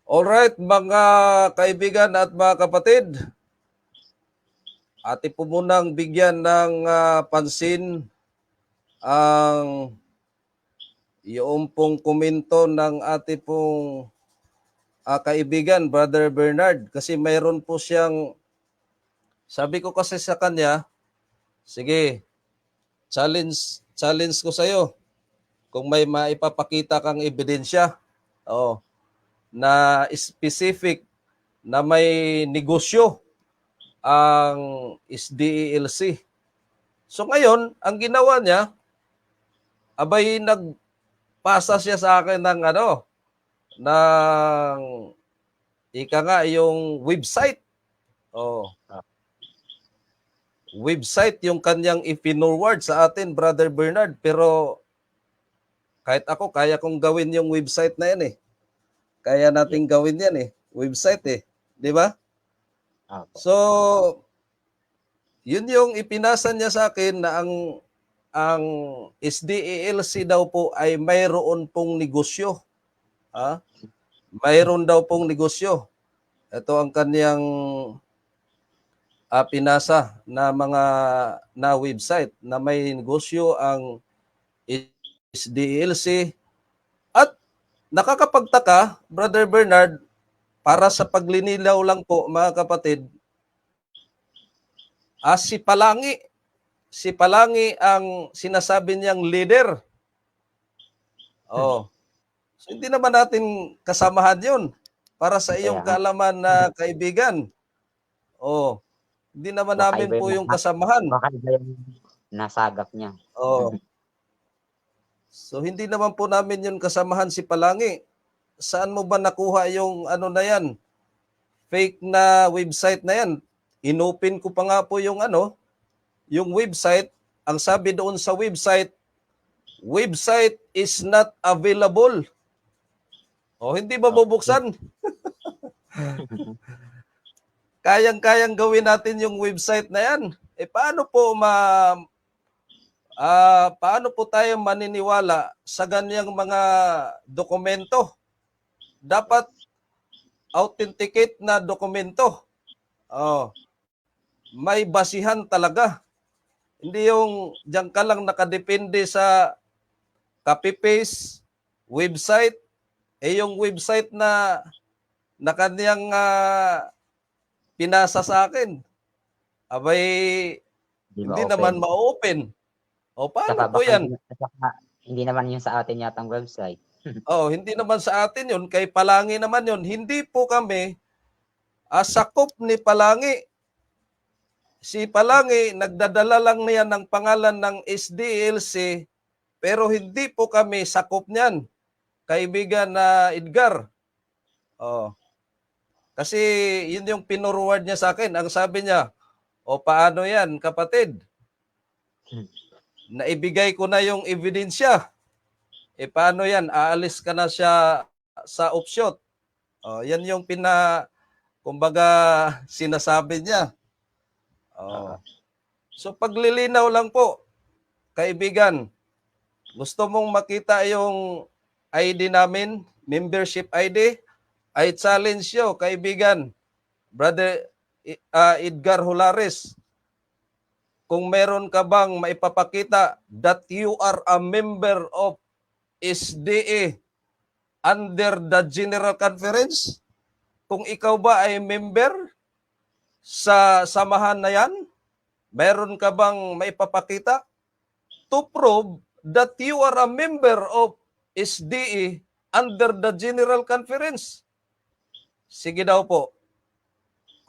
Alright, mga kaibigan at mga kapatid, atin po munang bigyan ng pansin ang yung pong komento ng ating pong kaibigan, Brother Bernard. Kasi mayroon po siyang, sabi ko kasi sa kanya, sige, challenge ko sa'yo kung may maipapakita kang ebidensya na specific na may negosyo ang SDELC. So ngayon, ang ginawa niya, abay nagpasa siya sa akin ng ng ika nga yung website. Oh, website yung kanyang ipinoward sa atin, Brother Bernard. Pero kahit ako, kaya kong gawin yung website na yan eh. Kaya nating gawin yan eh. Website eh. Di ba? So, yun yung ipinasa niya sa akin na ang SDELC daw po ay mayroon pong negosyo. Mayroon daw pong negosyo. Ito ang kaniyang pinasa na mga na website na may negosyo ang SDELC. At nakakapagtaka, Brother Bernard, para sa paglinilaw lang po mga kapatid, si Palangi ang sinasabi niyang leader. So, hindi naman natin kasamahan yun para sa iyong kaalaman na kaibigan. Hindi naman namin po yung kasamahan. Baka iba yung nasagap niya. So, hindi naman po namin yun kasamahan si Palangi. Saan mo ba nakuha yung na yan? Fake na website na yan. Inopen ko pa nga po yung yung website. Ang sabi doon sa website is not available. Hindi mabubuksan. Kayang-kayang gawin natin yung website na yan. Paano po tayo maniniwala sa ganyang mga dokumento? Dapat authenticate na dokumento. May basihan talaga. Hindi yung diyan ka lang nakadepende sa copy-paste website. Yung website na kaniyang pinasa sa akin, abay, hindi naman ma-open. Paano po yan? Hindi naman yung sa atin yatang website. Hindi naman sa atin yun. Kay Palangi naman yun. Hindi po kami sakop ni Palangi. Si Palangi, nagdadala lang niya ng pangalan ng SDELC, pero hindi po kami sakop niyan. Kaibigan na Edgar. Kasi yun yung pinurward niya sa akin. Ang sabi niya, paano yan, kapatid? Naibigay ko na yung ebidensya. Paano yan? Aalis ka na siya sa offshot. Yan yung kumbaga sinasabi niya. So paglilinaw lang po, kaibigan, gusto mong makita yung ID namin, membership ID, I challenge you, kaibigan, Brother Edgar Hulares, kung meron ka bang maipapakita that you are a member of SDE under the General Conference, kung ikaw ba ay member sa samahan na yan, meron ka bang maipapakita to prove that you are a member of SDE under the General Conference? Sige daw po.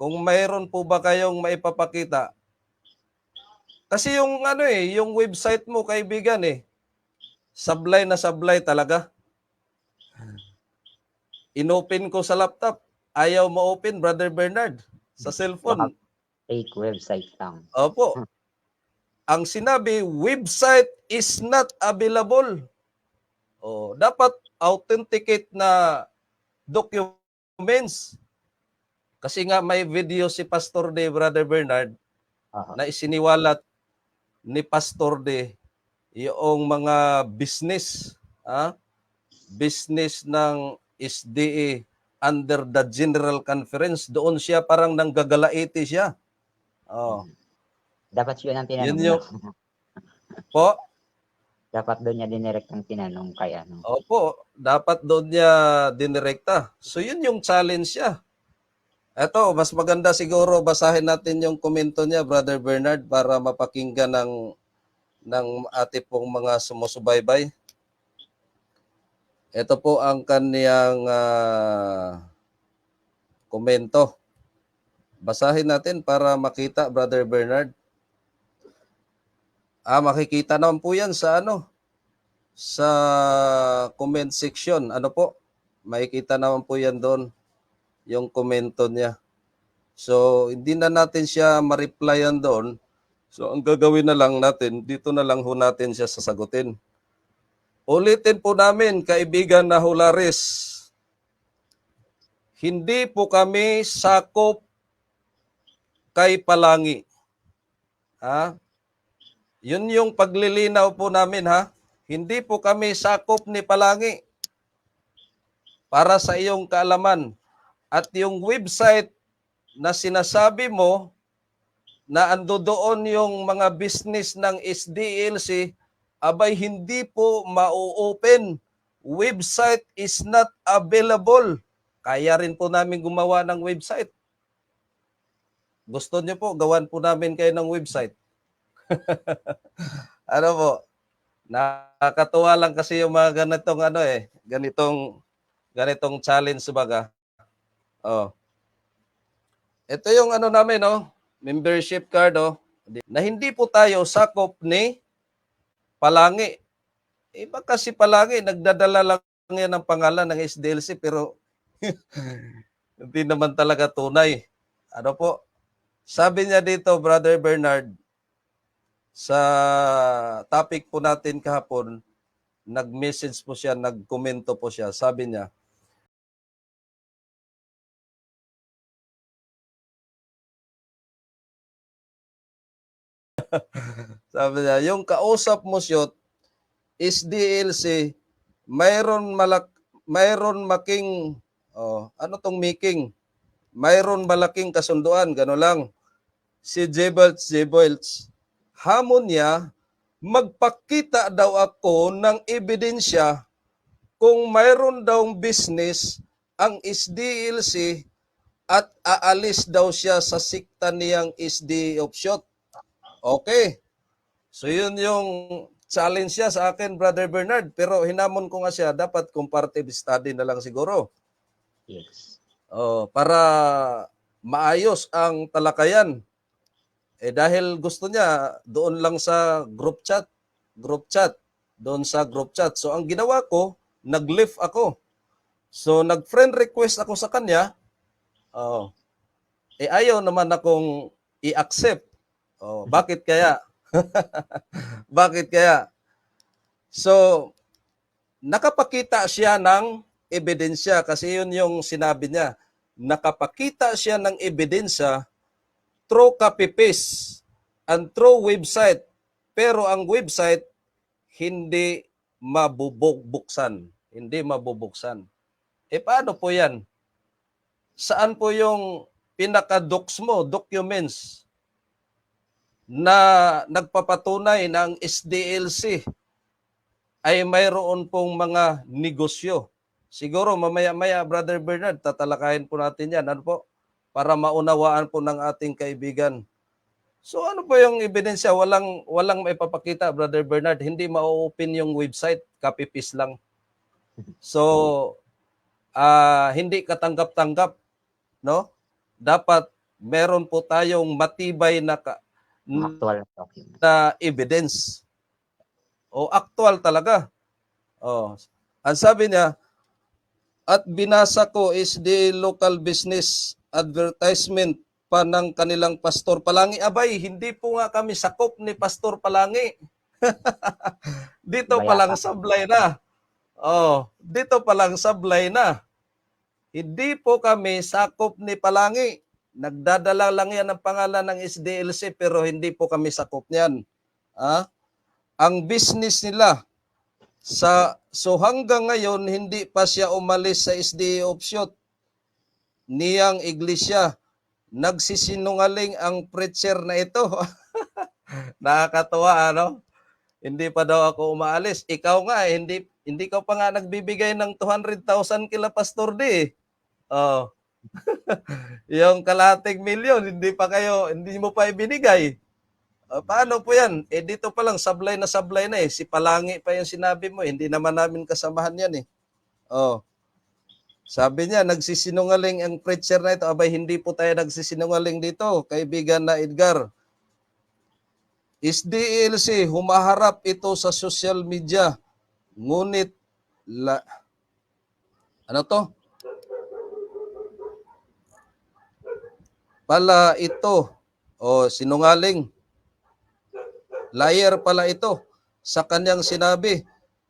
Kung mayroon po ba kayong maipapakita. Kasi yung yung website mo, kaibigan sablay na sablay talaga. Inopen ko sa laptop. Ayaw ma-open, Brother Bernard. Sa cellphone. Fake website lang. Opo. Ang sinabi, website is not available. Dapat authenticate na documents. Kasi nga may video si Pastor De, Brother Bernard, na isiniwalat ni Pastor De yung mga business ng SDE under the General Conference. Doon siya parang nanggagalaiti siya. Oh, Dapat yun ang yun tinanong yung niya. po. Dapat doon niya dinirektang tinanong kay ano. Opo, dapat doon niya dinirekta. So yun yung challenge niya. Eto, mas maganda siguro basahin natin yung komento niya, Brother Bernard, para mapakinggan ng ate pong mga sumusubaybay. Ito po ang kaniyang komento. Basahin natin para makita, Brother Bernard. Makikita naman po yan sa sa comment section. Ano po? Makikita naman po yan doon, yung komento niya. So, hindi na natin siya ma-replyan doon. So, ang gagawin na lang natin, dito na lang ho natin siya sasagutin. Ulitin po namin, kaibigan na Hularis, hindi po kami sakop kay Palangi. Ha? Yun yung paglilinaw po namin, ha? Hindi po kami sakop ni Palangi. Para sa iyong kaalaman. At yung website na sinasabi mo na ando doon yung mga business ng SDLC, abay hindi po ma-open. Website is not available. Kaya rin po namin gumawa ng website. Gusto niyo po, gawan po namin kayo ng website. Ano po, nakakatuwa lang kasi yung mga ganitong challenge baga. Oh. Ito yung namin, membership card, na hindi po tayo sakop ni Palangi. Iba kasi Palangi, nagdadala lang yan ng pangalan ng SDLC, pero hindi naman talaga tunay. Ano po? Sabi niya dito, Brother Bernard, sa topic po natin kahapon, nag-message po siya, nag-komento po siya. Sabi niya, yung kausap mo shoot, SDLC, mayroon making, mayroon malaking kasunduan, gano'n lang. Si Jebelts, hamon niya, magpakita daw ako ng ebidensya kung mayroon daw business ang SDLC at aalis daw siya sa sikta niyang SD Offshot. Okay. So yun yung challenge siya sa akin, Brother Bernard. Pero hinamon ko nga siya, dapat comparative study na lang siguro. Yes. Para maayos ang talakayan. Dahil gusto niya, doon lang sa group chat. Doon sa group chat. So ang ginawa ko, nag-lift ako. So nag-friend request ako sa kanya. Ayaw naman akong i-accept. Bakit kaya? Bakit kaya? So, nakapakita siya ng ebidensya kasi yun yung sinabi niya. Nakapakita siya ng ebidensya through copy-paste and through website. Pero ang website hindi mabubuksan. Hindi mabubuksan. Paano po yan? Saan po yung pinaka-docs mo, documents, na nagpapatunay ng SDLC ay mayroon pong mga negosyo. Siguro mamaya-maya, Brother Bernard, tatalakayin po natin yan. Ano po? Para maunawaan po ng ating kaibigan. So ano po yung ebidensya? Walang maipapakita, Brother Bernard. Hindi ma-open yung website. Copy-paste lang. So, hindi katanggap-tanggap. No? Dapat meron po tayong matibay na Actual document. na evidence. Actual talaga. Ang sabi niya, at binasa ko is the local business advertisement pa ng kanilang Pastor Palangi. Abay, hindi po nga kami sakop ni Pastor Palangi. Dito pa lang sablay na. Dito pa lang sablay na. Hindi po kami sakop ni Palangi. Nagdadala lang yan ng pangalan ng SDLC pero hindi po kami sakop niyan. Ang business nila so hanggang ngayon hindi pa siya umalis sa SD Offshot. niyang iglesia. Nagsisinungaling ang preacher na ito. Nakakatuwa, ano? Hindi pa daw ako umaalis. Ikaw nga, hindi ka pa nga nagbibigay ng 200,000 kila Pastor D. Oh, yung kalahating milyon, hindi mo pa ibinigay. Paano po yan? Dito pa lang, sablay na eh. Si Palangi pa yung sinabi mo, hindi naman namin kasamahan yan eh. Oh, sabi niya, nagsisinungaling ang preacher na ito. Abay, hindi po tayo nagsisinungaling dito, kaibigan na Edgar. SDLC, humaharap ito sa social media. Ngunit, ano to? Pala ito, sinungaling. Liar pala ito sa kanyang sinabi.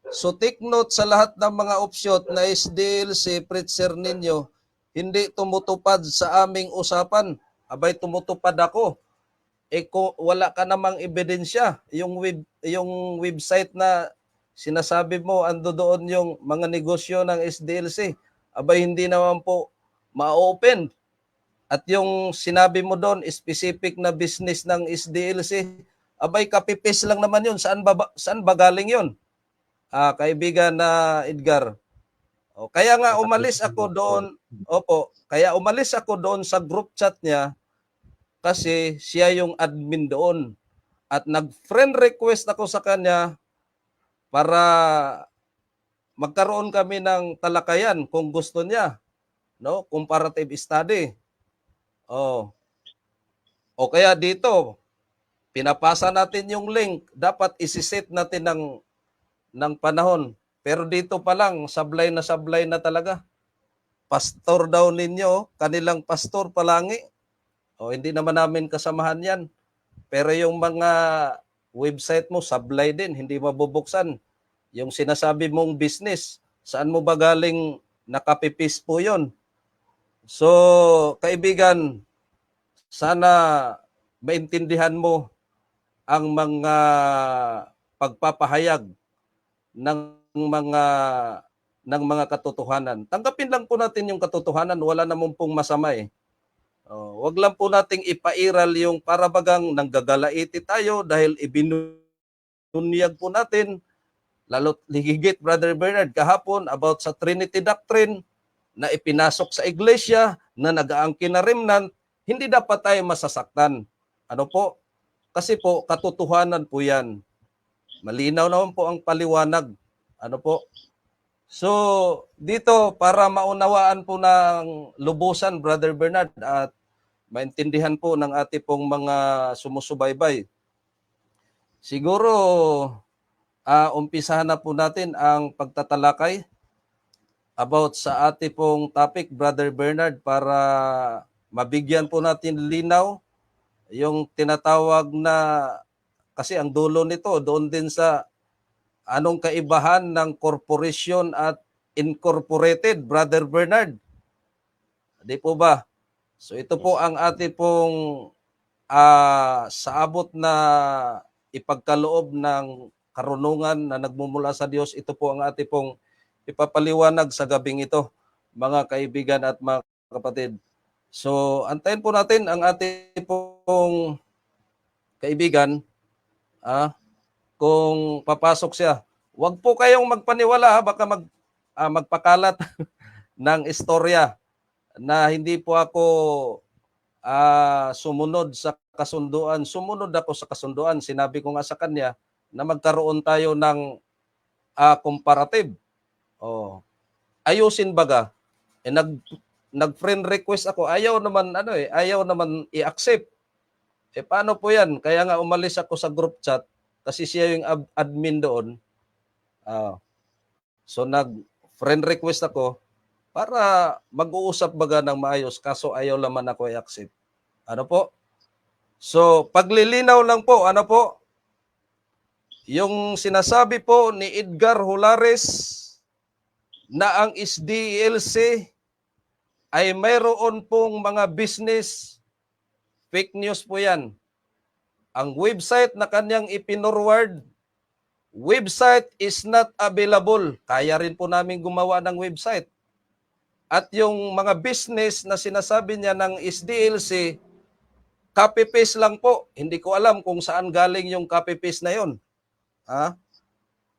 So take note sa lahat ng mga option na SDLC preacher ninyo, hindi tumutupad sa aming usapan. Abay, tumutupad ako. Wala ka namang ebidensya. Yung website na sinasabi mo, ando doon yung mga negosyo ng SDLC. Abay, hindi naman po ma-open. At yung sinabi mo doon, specific na business ng SDLC, abay, kapipis lang naman yun. Saan ba galing yun? Kaibigan na Edgar. Kaya nga umalis ako doon. Opo, kaya umalis ako doon sa group chat niya kasi siya yung admin doon. At nag-friend request ako sa kanya para magkaroon kami ng talakayan kung gusto niya, no? Comparative study. O kaya dito, pinapasa natin yung link, dapat isiset natin ng panahon. Pero dito pa lang, sablay na talaga. Pastor daw ninyo, kanilang pastor Palangi. Hindi naman namin kasamahan yan. Pero yung mga website mo, sablay din, hindi mabubuksan. Yung sinasabi mong business, saan mo ba galing nakapipis po yun? So, kaibigan, sana maintindihan mo ang mga pagpapahayag ng mga katotohanan. Tanggapin lang po natin yung katotohanan, wala namang pong masama eh. Wag lang po nating ipairal yung para bagang nanggagalaiti tayo dahil ibinunyag po natin, lalo higit Brother Bernard kahapon about sa Trinity Doctrine na ipinasok sa iglesia na nag-aangkin na remnant, hindi dapat tayo masasaktan. Ano po? Kasi po, katotohanan po yan. Malinaw naman po ang paliwanag. Ano po? So, dito, para maunawaan po ng lubusan, Brother Bernard, at maintindihan po ng ating pong mga sumusubaybay, siguro, umpisahan na po natin ang pagtatalakay about sa ating pong topic, Brother Bernard, para mabigyan po natin linaw yung tinatawag na, kasi ang dulo nito, doon din sa anong kaibahan ng corporation at incorporated, Brother Bernard. Di po ba? So ito po ang ating pong sa abot na ipagkaloob ng karunungan na nagmumula sa Diyos, ito po ang ating pong ipapaliwanag sa gabing ito, mga kaibigan at mga kapatid. So, antayin po natin ang ating pong kaibigan kung papasok siya. Huwag po kayong magpaniwala, baka magpakalat ng istorya na hindi po ako sumunod sa kasunduan. Sumunod ako sa kasunduan. Sinabi ko nga sa kanya na magkaroon tayo ng comparative. Ayusin baga. Nag-friend request ako, ayaw naman i-accept. Paano po yan? Kaya nga umalis ako sa group chat kasi siya yung admin doon. So nag-friend request ako para mag-uusap baga ng maayos, kaso ayaw naman ako i-accept. Ano po? So paglilinaw lang po, ano po? Yung sinasabi po ni Edgar Hulares na ang SDLC ay mayroon pong mga business, fake news po yan. Ang website na kanyang ipinorward, website is not available. Kaya rin po namin gumawa ng website. At yung mga business na sinasabi niya ng SDLC, copy-paste lang po. Hindi ko alam kung saan galing yung copy-paste na yun. Ha?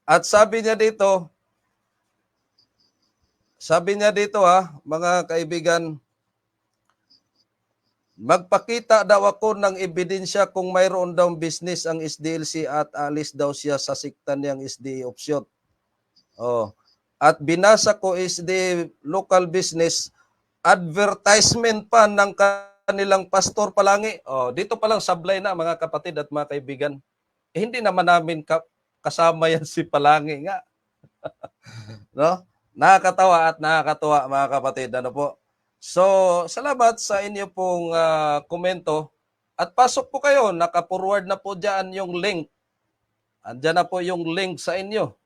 At sabi niya dito mga kaibigan, magpakita daw ako ng ebidensya kung mayroon daw business ang SDLC at alis daw siya sa sikta niyang SD Option. Oh. At binasa ko SD local business advertisement pa ng kanilang pastor Palangi. Oh, dito pa lang sablay na mga kapatid at mga kaibigan. Hindi naman namin kasama yan si Palangi nga. No? Nakakatawa at nakakatuwa mga kapatid. Ano po? So, salamat sa inyo pong komento. At pasok po kayo, naka-forward na po dyan yung link. Andyan na po yung link sa inyo.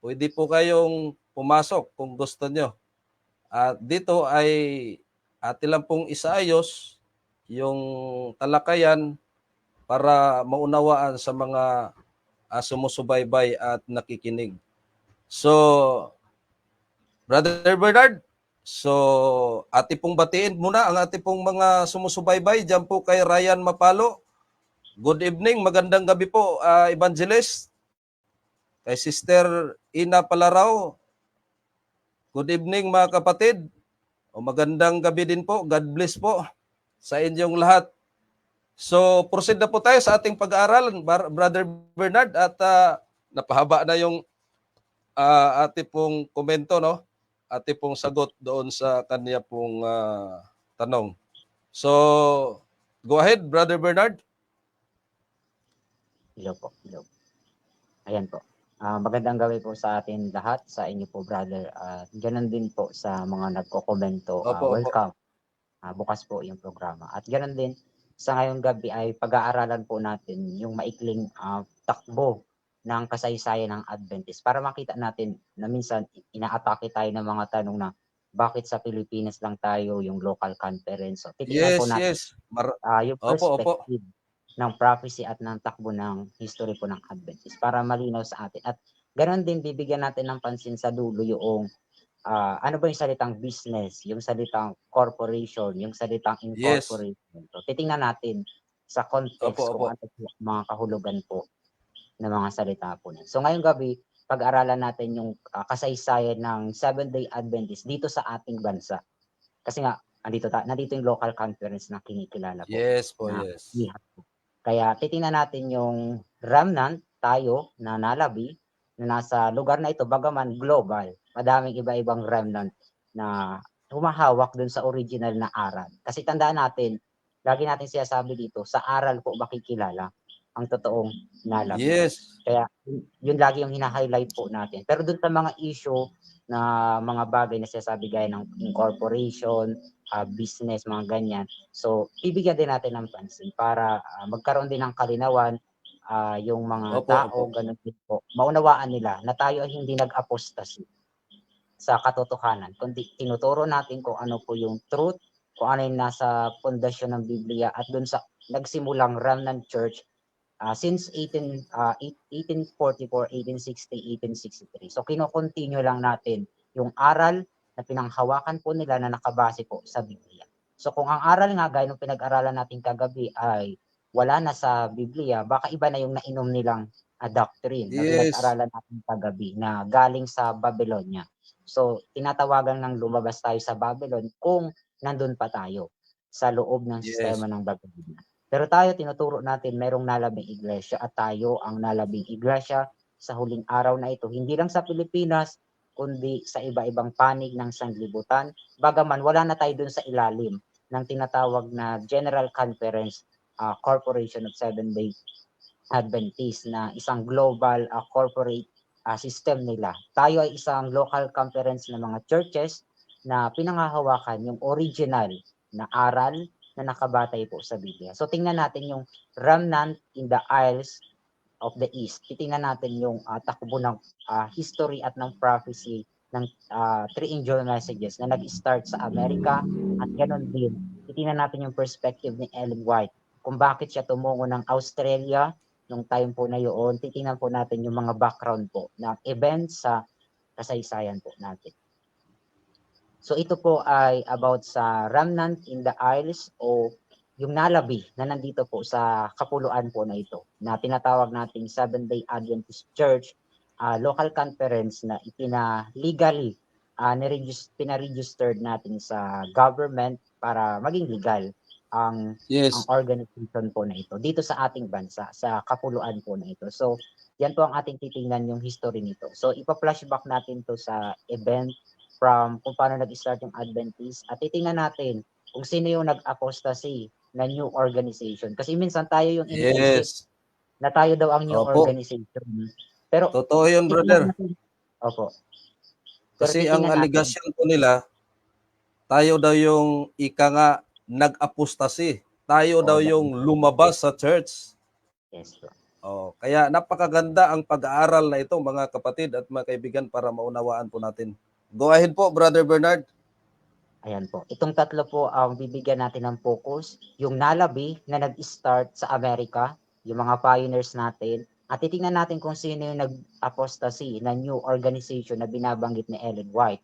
Pwede po kayong pumasok kung gusto nyo. At dito ay atin lang pong isaayos yung talakayan para maunawaan sa mga sumusubaybay at nakikinig. So, Brother Bernard, so ati pong batiin muna ang ati pong mga sumusubaybay. Diyan po kay Ryan Mapalo. Good evening, magandang gabi po, Evangelist. Kay Sister Ina Palaraw, good evening mga kapatid. O magandang gabi din po, God bless po sa inyong lahat. So, proceed na po tayo sa ating pag-aaral, Brother Bernard, at napahaba na yung ati pong komento, no? Ati pong sagot doon sa kanya pong tanong. So, go ahead, Brother Bernard. Hello po. Hello. Ayan po. Magandang gabi po sa atin lahat, sa inyo po brother. Ganun din po sa mga nagko-komento. Opo, opo. Welcome. Bukas po yung programa. At ganun din, sa ngayong gabi ay pag-aaralan po natin yung maikling takbo ng kasaysayan ng Adventist para makita natin na minsan inaatake tayo ng mga tanong na bakit sa Pilipinas lang tayo yung local conference. So, titingnan po Yes, natin yes. yung Opo, opo. perspective ng prophecy at ng takbo ng history po ng Adventist para malinaw sa atin. At ganoon din bibigyan natin ng pansin sa dulo yung ano ba yung salitang business, yung salitang corporation, yung salitang Yes. incorporation. So, titingnan natin sa Opo, context opo. kung ano po mga kahulugan po ng mga salita po niya. So ngayong gabi, pag-aralan natin yung kasaysayan ng Seventh-day Adventist dito sa ating bansa. Kasi nga, nandito yung local conference na kinikilala po. Yes po, Na yes. kaya titingnan natin yung remnant tayo na nalabi na nasa lugar na ito, bagaman global, madaming iba-ibang remnant na humahawak dun sa original na aral. Kasi tandaan natin, lagi natin sinasabi dito, sa aral po makikilala ang totoong nalabi. Yes. Kaya yun lagi yung hina-highlight po natin. Pero dun sa mga issue na mga bagay na sinasabi gaya ng incorporation, business, mga ganyan. So, bibigyan din natin ng pansin para magkaroon din ng kalinawan yung mga Opo, opo. tao, ganun din po. Maunawaan nila na tayo ay hindi nag-apostasy sa katotohanan, kundi tinuturo natin kung ano po yung truth, kung ano yung nasa pundasyon ng Biblia at dun sa nagsimulang remnant church since 1844, 1860, 1863. So kino-continue lang natin yung aral na pinanghawakan po nila na nakabase po sa Biblia. So kung ang aral nga gaya ng pinag-aralan natin kagabi ay wala na sa Biblia, baka iba na yung nainom nilang doctrine na Yes. pinag-aralan natin kagabi na galing sa Babylonia. So tinatawagan ng lumabas tayo sa Babylon kung nandun pa tayo sa loob ng sistema Yes. ng Babylonia. Pero tayo, tinuturo natin mayroong nalabing iglesia at tayo ang nalabing iglesia sa huling araw na ito. Hindi lang sa Pilipinas, kundi sa iba-ibang panig ng sanglibutan. Bagaman wala na tayo dun sa ilalim ng tinatawag na General Conference Corporation of Seventh-day Adventist na isang global corporate system nila. Tayo ay isang local conference ng mga churches na pinangahawakan yung original na aral na nakabatay po sa Biblia. So tingnan natin yung remnant in the Isles of the East. Titingnan natin yung takbo ng history at ng prophecy ng three angel messages na nag-start sa Amerika at ganoon din. Titingnan natin yung perspective ni Ellen White kung bakit siya tumungo ng Australia nung time po na yun. Titingnan po natin yung mga background po ng events sa kasaysayan po natin. So ito po ay about sa remnant in the isles o yung nalabi na nandito po sa kapuluan po na ito na tinatawag nating Seventh-day Adventist Church local conference na legally pina-registered natin sa government para maging legal ang Yes. organization po na ito dito sa ating bansa, sa kapuluan po na ito. So, yan po ang ating titingnan yung history nito. So, ipa-flashback natin to sa event from kung paano nag-start yung Adventist at titingnan natin kung sino yung nag-apostasy na new organization. Kasi minsan tayo yung iniisip Yes. na tayo daw ang new Opo. organization. Pero Totoo yun, titingnan brother. natin. Opo. Pero Kasi ang titingnan natin. aligasyon po nila, tayo daw yung ika nga nag-apostasy. Tayo daw yung lumabas sa church. Yes po. Oh, kaya napakaganda ang pag-aaral na ito, mga kapatid at mga kaibigan, para maunawaan po natin. Go ahead po, Brother Bernard. Ayan po. Itong tatlo po ang bibigyan natin ng focus. Yung nalabi na nag-start sa Amerika, yung mga pioneers natin, at titingnan natin kung sino yung nag-apostasy na new organization na binabanggit ni Ellen White.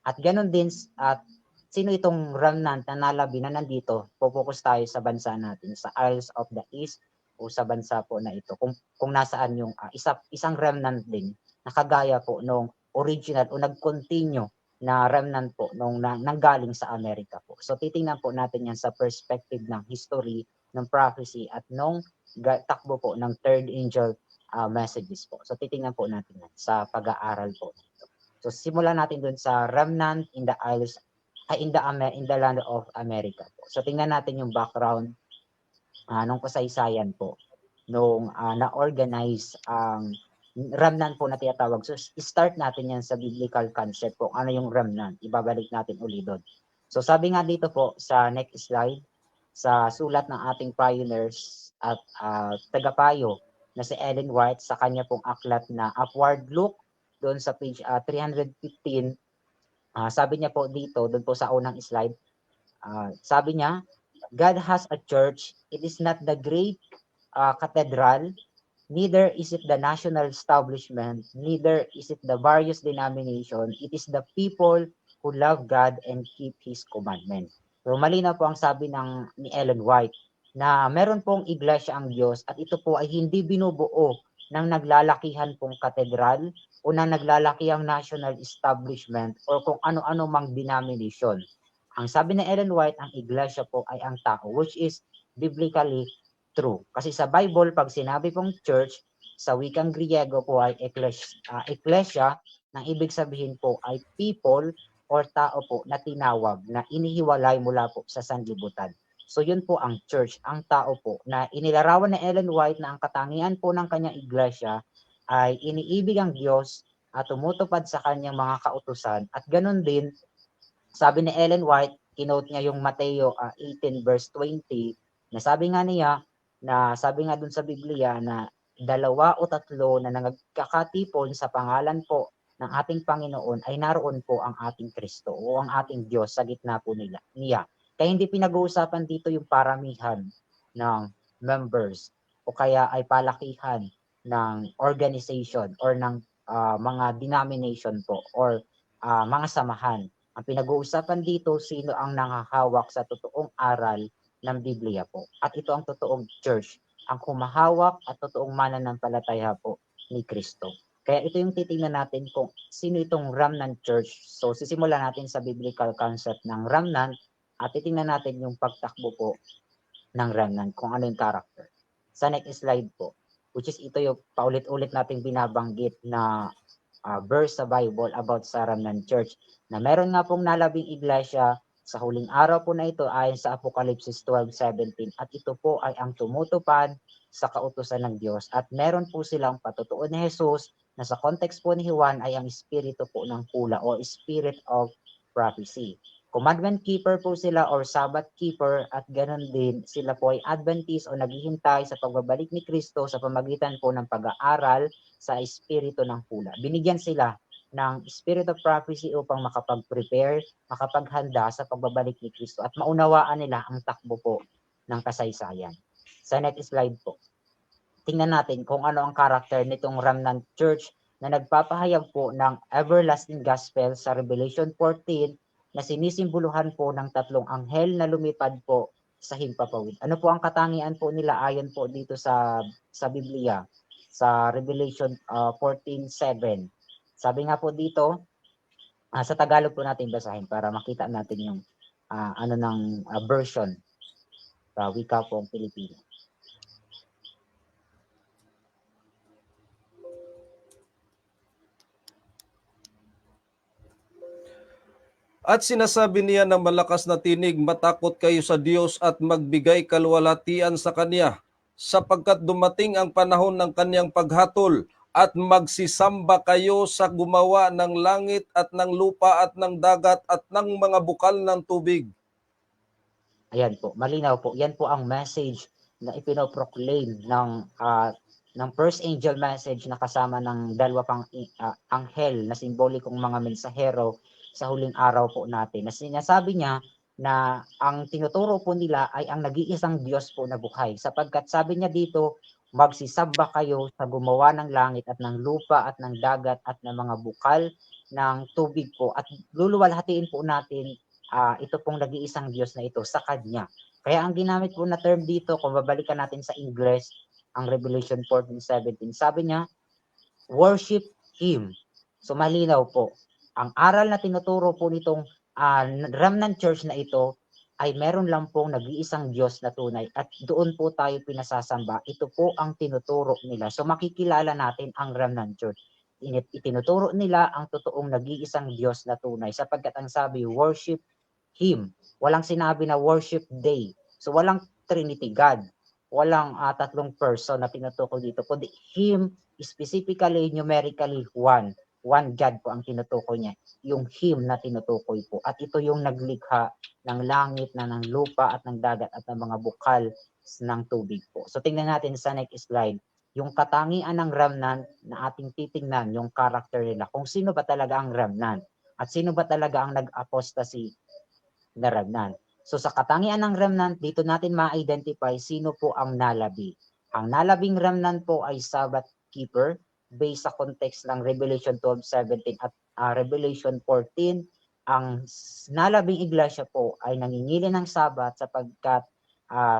At ganun din, at sino itong remnant na nalabi na nandito, focus tayo sa bansa natin, sa Isles of the East o sa bansa po na ito. Kung nasaan yung isang remnant din, nakagaya po nung original o nag-continue na remnant po nung nanggaling sa Amerika po. So titingnan po natin yan sa perspective ng history, ng prophecy at nung takbo po ng third angel messages po. So titingnan po natin yan sa pag-aaral po nito. So simulan natin dun sa remnant in the isles in the land of America po. So tingnan natin yung background nung kasaysayan po nung na-organize ang remnant po na tinatawag. So, start natin yan sa biblical concept po. Ano yung remnant? Ibabalik natin uli doon. So, sabi nga dito po sa next slide, sa sulat ng ating pioneers at tagapayo na si Ellen White sa kanya pong aklat na Upward Look, doon sa page 315, sabi niya po dito, doon po sa unang slide, sabi niya, God has a church. It is not the great cathedral, neither is it the national establishment, neither is it the various denomination. It is the people who love God and keep His commandment. So malinaw po ang sabi ni Ellen White na meron pong iglesia ang Diyos at ito po ay hindi binubuo ng naglalakihan pong katedral o ng naglalakihang national establishment or kung ano-ano mang denomination. Ang sabi ni Ellen White, ang iglesia po ay ang tao, which is biblically true. Kasi sa Bible, pag sinabi pong church, sa wikang Griego po ay ecclesia, nang ibig sabihin po ay people or tao po na tinawag, na inihiwalay mula po sa sanlibutan. So yun po ang church, ang tao po, na inilarawan ni Ellen White na ang katangian po ng kanyang iglesia ay iniibig ang Diyos at tumutupad sa kanyang mga kautusan. At ganun din, sabi ni Ellen White, kinote niya yung Mateo 18 verse 20, na sabi nga niya, na sabi nga dun sa Biblia na dalawa o tatlo na nagkakatipon sa pangalan po ng ating Panginoon ay naroon po ang ating Kristo o ang ating Diyos sa gitna po niya. Kaya hindi pinag-uusapan dito yung paramihan ng members o kaya ay palakihan ng organization or ng mga denomination po or mga samahan. Ang pinag-uusapan dito, sino ang nangahawak sa totoong aral ng Biblia po. At ito ang totoong church, ang humahawak at totoong mananampalataya po ni Kristo. Kaya ito yung titingnan natin kung sino itong remnant church. So sisimulan natin sa biblical concept ng remnant at titingnan natin yung pagtakbo po ng remnant, kung ano yung character. Sa next slide po, which is ito yung paulit-ulit nating binabanggit na verse sa Bible about sa remnant church, na meron nga pong nalabing iglesia sa huling araw po na ito ayon sa Apocalypse 12:17 at ito po ay ang tumutupad sa kautusan ng Diyos at meron po silang patutuon ni Jesus na sa context po ni Juan ay ang espiritu po ng pula o spirit of prophecy. Commandment keeper po sila or Sabbath keeper at ganoon din sila po ay Adventist o naghihintay sa pagbabalik ni Kristo sa pamagitan po ng pag-aaral sa espiritu ng pula. Binigyan sila ng spirit of prophecy upang makapag-prepare, makapaghanda sa pagbabalik ni Kristo at maunawaan nila ang takbo po ng kasaysayan. Sa next slide po. Tingnan natin kung ano ang karakter nitong remnant church na nagpapahayag po ng everlasting gospel sa Revelation 14 na sinisimboluhan po ng tatlong anghel na lumipad po sa himpapawid. Ano po ang katangian po nila ayon po dito sa Biblia, sa Revelation 14:7. Sabi nga po dito, sa Tagalog po natin basahin para makita natin yung version sa wika po ang Pilipino. At sinasabi niya ng malakas na tinig, matakot kayo sa Diyos at magbigay kalwalhatian sa Kanya, sapagkat dumating ang panahon ng Kanyang paghatol at magsisamba kayo sa gumawa ng langit at ng lupa at ng dagat at ng mga bukal ng tubig. Ayan po, malinaw po. Yan po ang message na ipinoproclaim ng first angel message na kasama ng dalawa pang anghel na simbolikong mga mensahero sa huling araw po natin. Na sinasabi niya na ang tinuturo po nila ay ang nag-iisang Diyos po na buhay. Sapagkat sabi niya dito, magsisamba kayo sa gumawa ng langit at ng lupa at ng dagat at ng mga bukal ng tubig po. At luluwalhatiin po natin ito pong nag-iisang Diyos na ito sa Kanya. Kaya ang ginamit po na term dito, kung babalikan natin sa English, ang Revelation 14:17, sabi niya, worship Him. So malinaw po, ang aral na tinuturo po nitong Remnant Church na ito ay meron lang pong nag-iisang Diyos na tunay at doon po tayo pinasasamba. Ito po ang tinuturo nila. So makikilala natin ang Remnant Church. Itinuturo nila ang totoong nag-iisang Diyos na tunay sapagkat ang sabi, worship Him. Walang sinabi na worship day. So walang Trinity God. Walang tatlong person na tinutukoy dito. Kundi Him, specifically, numerically, one. One God po ang tinutukoy niya. Yung Him na tinutukoy po. At ito yung naglikha ng langit, na ng lupa, at ng dagat, at ng mga bukal ng tubig po. So tingnan natin sa next slide. Yung katangian ng remnant na ating titingnan, yung character nila. Kung sino ba talaga ang remnant. At sino ba talaga ang nag-apostasy na remnant. So sa katangian ng remnant, dito natin ma-identify sino po ang nalabi. Ang nalabing remnant po ay Sabbath keeper based sa context ng Revelation 12:17 at Revelation 14. Ang nalabing iglesia po ay nangingili ng Sabbath sapagkat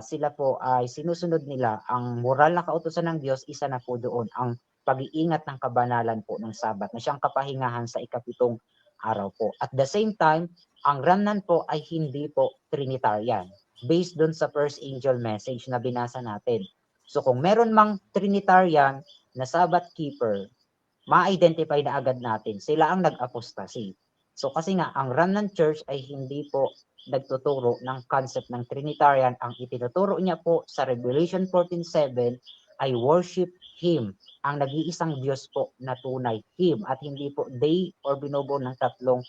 sila po ay sinusunod nila ang moral na kautusan ng Diyos. Isa na po doon ang pag-iingat ng kabanalan po ng Sabbath na siyang kapahingahan sa ikapitong araw po. At the same time, ang remnant po ay hindi po Trinitarian based doon sa first angel message na binasa natin. So kung meron mang Trinitarian na Sabbath keeper, ma-identify na agad natin sila ang nag-apostasy. So kasi nga ang remnant church ay hindi po nagtuturo ng concept ng Trinitarian. Ang itinuturo niya po sa Revelation 14:7 ay worship Him, ang nag-iisang Diyos po na tunay, Him, at hindi po they or binubuo ng tatlong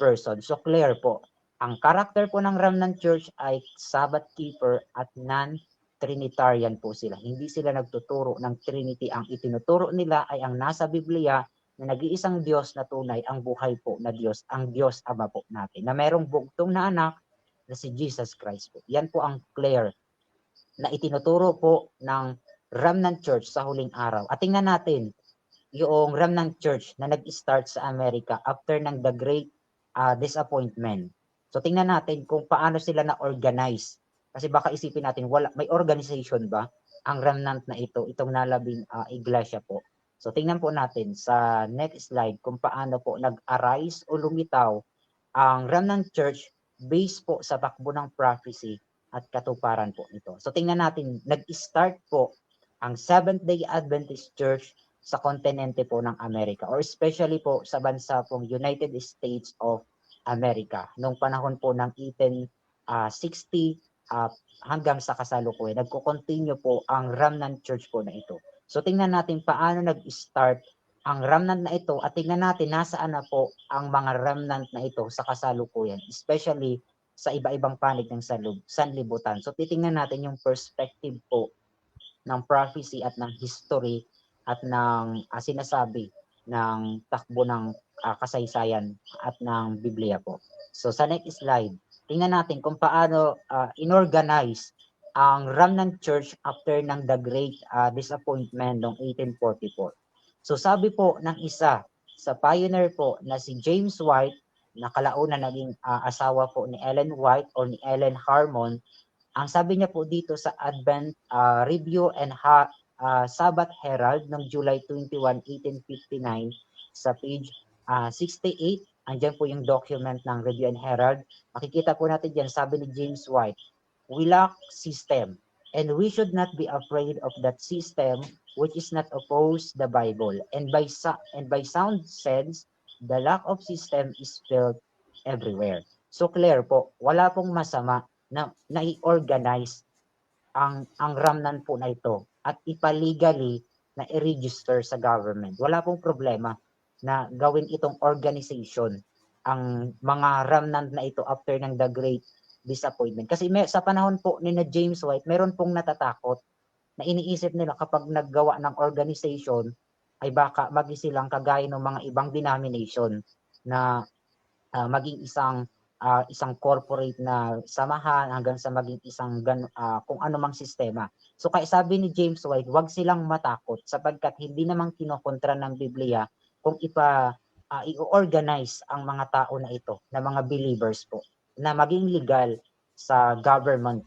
person. So clear po, ang character po ng remnant church ay Sabbath keeper at non-Trinitarian po sila. Hindi sila nagtuturo ng Trinity. Ang itinuturo nila ay ang nasa Biblia na nag-iisang Diyos na tunay, ang buhay po na Diyos, ang Diyos Ama po natin, na merong bugtong na anak na si Jesus Christ po. Yan po ang clear na itinuturo po ng remnant church sa huling araw. At tingnan natin yung remnant church na nag-start sa Amerika after ng the great disappointment. So tingnan natin kung paano sila na-organize. Kasi baka isipin natin, may organization ba ang remnant na ito, itong nalabing iglesia po. So tingnan po natin sa next slide kung paano po nag-arise o lumitaw ang remnant church based po sa takbo ng prophecy at katuparan po nito. So tingnan natin, nag-start po ang Seventh-day Adventist Church sa kontinente po ng Amerika or especially po sa bansa pong United States of America noong panahon po ng 1860 hanggang sa kasalukuyan. Nagko-continue po ang remnant church po na ito. So tingnan natin paano nag-start ang remnant na ito at tingnan natin nasaan na po ang mga remnant na ito sa kasalukuyan, especially sa iba-ibang panig ng sanlibutan. So titingnan natin yung perspective po ng prophecy at ng history at ng sinasabi ng takbo ng kasaysayan at ng Biblia po. So sa next slide, tingnan natin kung paano inorganize ang remnant church after ng the great disappointment noong 1844. So sabi po ng isa sa pioneer po na si James White, na kalaunan naging asawa po ni Ellen White or ni Ellen Harmon. Ang sabi niya po dito sa Advent Review and Sabbath Herald noong July 21, 1859 sa page 68, andyan po yung document ng Review and Herald. Makikita po natin dyan, sabi ni James White, "We lack system and we should not be afraid of that system which is not opposed the Bible. And by sound sense, the lack of system is felt everywhere." So clear po, wala pong masama na i-organize ang remnant po na ito at ipalegally na i-register sa government. Wala pong problema na gawin itong organization ang mga remnant na ito after ng the Great Disappointment. Kasi sa panahon po ni na James White, meron pong natatakot na iniisip nila kapag naggawa ng organization ay baka magisilang kagaya ng mga ibang denomination na maging isang corporate na samahan hanggang sa maging isang kung ano mang sistema. So kaya sabi ni James White, wag silang matakot sapagkat hindi namang kinokontra ng Biblia kung i-organize ang mga tao na ito, na mga believers po, na maging legal sa government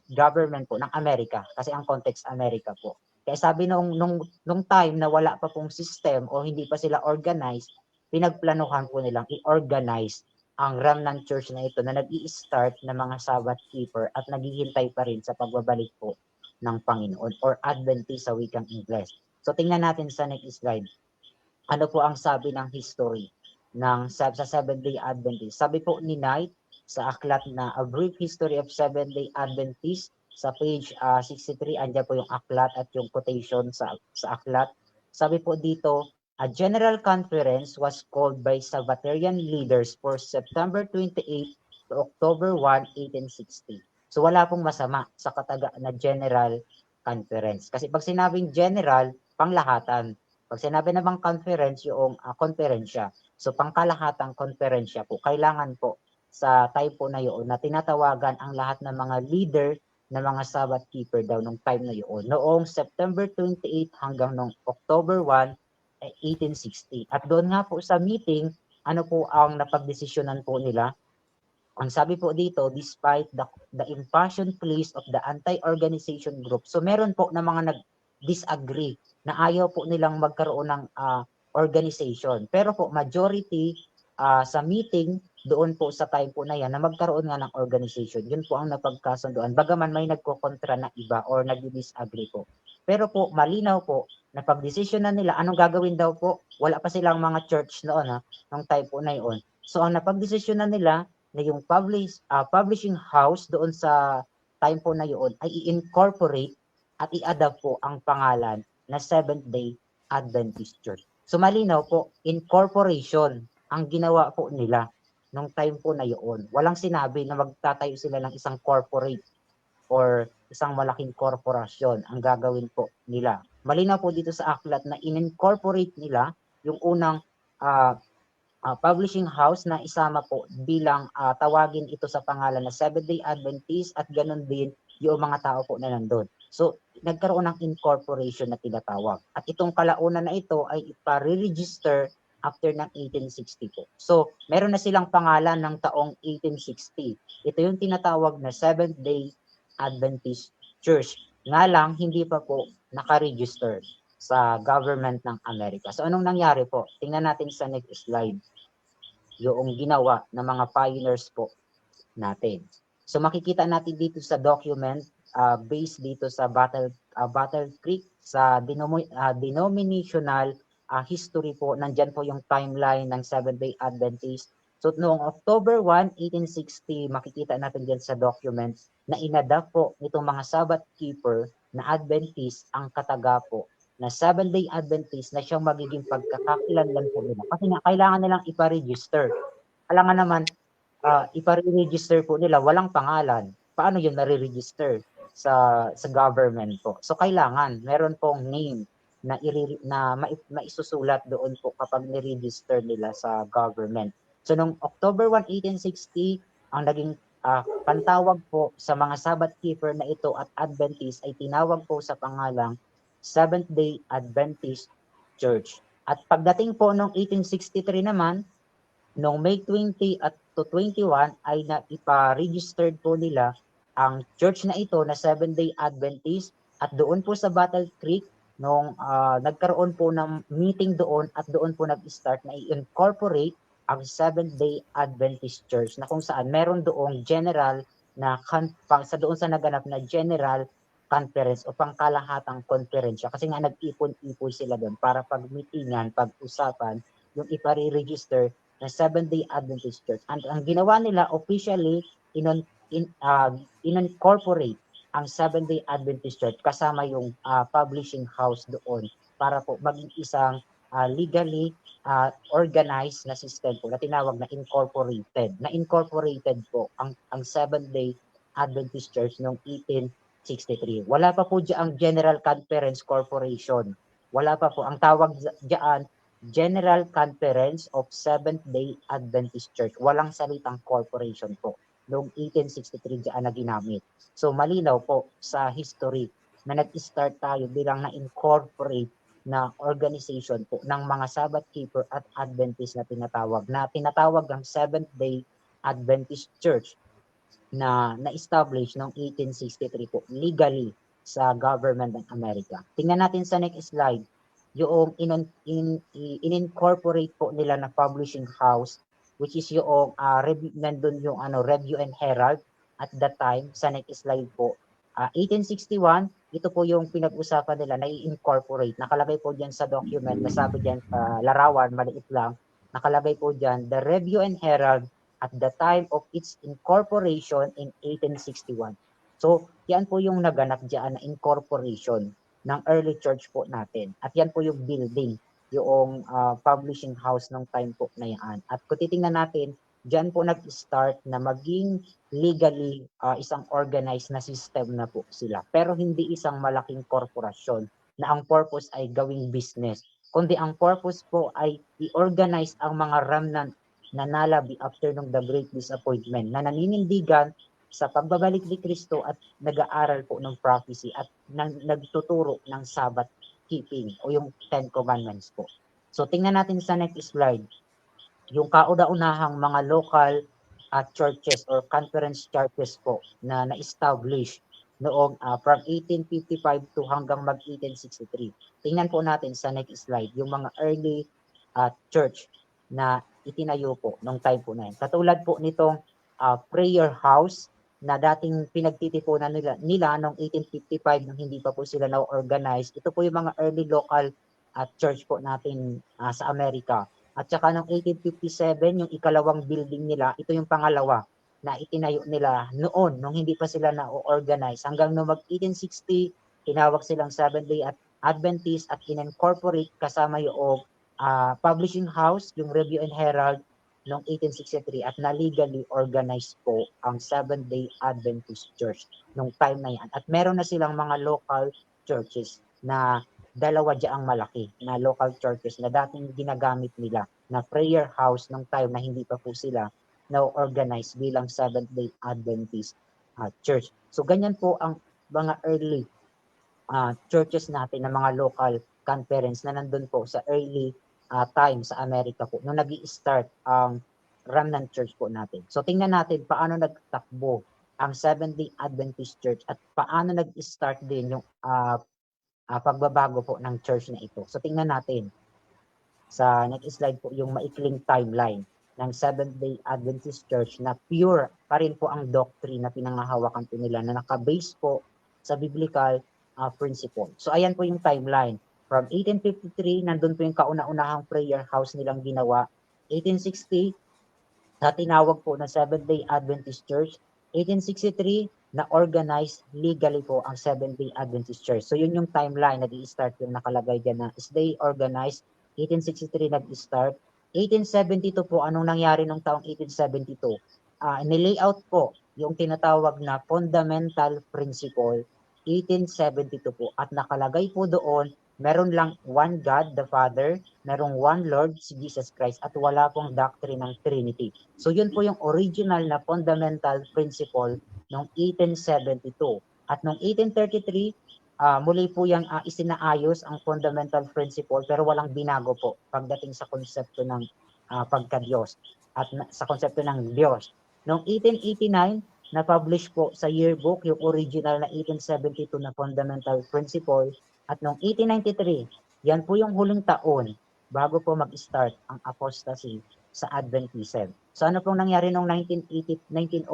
po ng Amerika kasi ang context Amerika po. Kaya sabi nung time na wala pa pong system o hindi pa sila organized, pinagplanuhan po nilang i-organize ang remnant church na ito na nag-i-start na mga Sabbath keeper at naghihintay pa rin sa pagbabalik po ng Panginoon or Adventist sa wikang Ingles. So tingnan natin sa next slide. Ano po ang sabi ng history sa Seventh-day Adventist? Sabi po ni Knight sa aklat na A Brief History of Seventh-day Adventist sa page 63, andyan po yung aklat at yung quotation sa aklat. Sabi po dito, a general conference was called by Sabbatarian leaders for September 28 to October 1, 1860. So wala pong masama sa kataga na general conference. Kasi pag sinabing general, panglahatan. Pag sinabi namang conference, yung konferensya. So pangkalahatang konferensya po, kailangan po sa time po na yun na tinatawagan ang lahat ng mga leader na mga Sabbath keeper daw nung time na yun. Noong September 28 hanggang noong October 1, 1860. At doon nga po sa meeting, ano po ang napagdesisyonan po nila? Ang sabi po dito, despite the impassioned pleas of the anti-organization group. So meron po na mga nag-disagree na ayaw po nilang magkaroon ng organization. Pero po majority sa meeting doon po sa time po na yan na magkaroon nga ng organization. Yun po ang napagkasunduan. Bagaman may nagkokontra na iba or nag-disagree po. Pero po malinaw po na pag-desisyon na nila anong gagawin daw po. Wala pa silang mga church noon nung time po na yun. So ang napag-desisyon na nila na yung publishing house doon sa time po na yun ay i-incorporate at i-adapt po ang pangalan na Seventh-day Adventist Church. So malinaw po, incorporation ang ginawa po nila nung time po na yun. Walang sinabi na magtatayo sila ng isang corporate or isang malaking korporasyon ang gagawin po nila. Malinaw po dito sa aklat na in-incorporate nila yung unang publishing house na isama po bilang tawagin ito sa pangalan na Seventh-day Adventist at ganun din yung mga tao po na nandun. So, nagkaroon ng incorporation na tinatawag. At itong kalaunan na ito ay ipa-register after ng 1860 po. So, meron na silang pangalan ng taong 1860. Ito yung tinatawag na Seventh-day Adventist Church. Nga lang, hindi pa po naka-register sa government ng Amerika. So, anong nangyari po? Tingnan natin sa next slide. Yung ginawa ng mga pioneers po natin. So, makikita natin dito sa document based dito sa Battle Creek sa denominational history po, nandyan po yung timeline ng Seventh-day Adventist. So noong October 1, 1860, makikita natin dyan sa documents na inadapt po itong mga Sabbath keeper na Adventist ang kataga po na Seventh-day Adventist na siyang magiging pagkakakilanlan po nila. Kasi nga kailangan nilang ipa-register. Kailangan naman ipa-register po nila, walang pangalan. Paano yun nare-register sa government po? So kailangan meron pong name na maisusulat doon po kapag ni-register nila sa government. So noong October 1, 1860, ang naging pantawag po sa mga Sabbath keeper na ito at Adventist ay tinawag po sa pangalang Seventh-day Adventist Church. At pagdating po noong 1863 naman, Noong May 20 at to 21 ay ipa-registered po nila ang church na ito na Seventh-day Adventist, at doon po sa Battle Creek nung nagkaroon po ng meeting doon, at doon po nag-start na i-incorporate ang Seventh-day Adventist Church, na kung saan meron doong general na sa doon sa naganap na general conference o pangkalahatang konferensya, kasi nga nag-ipon-ipon sila doon para pag-meetingan, pag-usapan yung ipare-register na Seventh-day Adventist Church. And ang ginawa nila officially, in-incorporate ang Seventh-day Adventist Church kasama yung publishing house doon para po maging isang legally organized na system po na tinawag na incorporated. Na incorporated po ang Seventh-day Adventist Church noong 1863. Wala pa po diyan General Conference Corporation. Wala pa po. Ang tawag diyan General Conference of Seventh-day Adventist Church. Walang salitang corporation po. Noong 1863 diyan na ginamit. So malinaw po sa history na nag-start tayo bilang na-incorporate na organization po ng mga Sabbath keeper at Adventist na tinatawag ang Seventh-day Adventist Church na na-establish noong 1863 po legally sa government ng Amerika. Tingnan natin sa next slide yung in-incorporate po nila na publishing house, which is yung nandun yung Review and Herald at that time. Sa next slide po, 1861, ito po yung pinag-usapan nila na i-incorporate. Nakalagay po dyan sa document, nasabi dyan sa larawan, maliit lang, nakalagay po dyan, the Review and Herald at the time of its incorporation in 1861. So, yan po yung naganap dyan na incorporation ng early church po natin. At yan po yung building, yung publishing house ng time po na yan. At kung titingnan natin, dyan po nag-start na maging legally isang organized na system na po sila. Pero hindi isang malaking korporasyon na ang purpose ay gawing business. Kundi ang purpose po ay i-organize ang mga remnant na nalabi after ng the Great Disappointment na naninindigan sa pagbabalik ni Kristo at nag-aaral po ng prophecy at nagtuturo ng Sabbath keeping o yung Ten Commandments po. So tingnan natin sa next slide, yung kauna-unahang mga local churches or conference churches po na na-establish noong from 1855 to hanggang mag-1863. Tingnan po natin sa next slide yung mga early church na itinayo po nung time po na yun. Katulad po nitong prayer house na dating pinagtitipunan nila noong 1855 nung hindi pa po sila na-organize. Ito po yung mga early local church po natin sa Amerika. At saka noong 1857, yung ikalawang building nila, ito yung pangalawa na itinayo nila noon nung hindi pa sila na-organize. Hanggang noong mag-1860, tinawag silang Seventh-day Adventist at in-incorporate kasama yung publishing house, yung Review and Herald, noong 1863 at na-legally organized po ang Seventh-day Adventist Church nung time na yan. At meron na silang mga local churches na dalawa diyaang malaki na local churches na dating ginagamit nila na prayer house nung time na hindi pa po sila na-organize bilang Seventh-day Adventist Church. So ganyan po ang mga early churches natin na mga local conference na nandun po sa early time sa Amerika po nung nag-i-start ang remnant church po natin. So tingnan natin paano nagtakbo ang Seventh-day Adventist Church at paano nag-start din yung pagbabago po ng church na ito. So tingnan natin sa next slide po yung maikling timeline ng Seventh-day Adventist Church na pure pa rin po ang doctrine na pinangahawakan po nila na nakabase po sa biblical principle. So ayan po yung timeline. From 1853, nandun po yung kauna-unahang prayer house nilang ginawa. 1860, na tinawag po na Seventh-day Adventist Church. 1863, na-organized legally po ang Seventh-day Adventist Church. So yun yung timeline, nag-i-start yung nakalagay dyan na is they organized. 1863 nag-start. 1872 po, anong nangyari nung taong 1872? Nilayout po yung tinatawag na fundamental principle 1872 po at nakalagay po doon meron lang one God, the Father, merong one Lord, si Jesus Christ, at wala pong doctrine ng Trinity. So yun po yung original na fundamental principle noong 1872. At noong 1833, muli po yung isinaayos ang fundamental principle pero walang binago po pagdating sa konsepto ng pagka-Diyos. at sa konsepto ng Diyos. Noong 1889, na-publish po sa yearbook yung original na 1872 na fundamental principle, at noong 1893, yan po yung huling taon bago po mag-start ang apostasy sa Adventism. So ano pong nangyari noong 1903?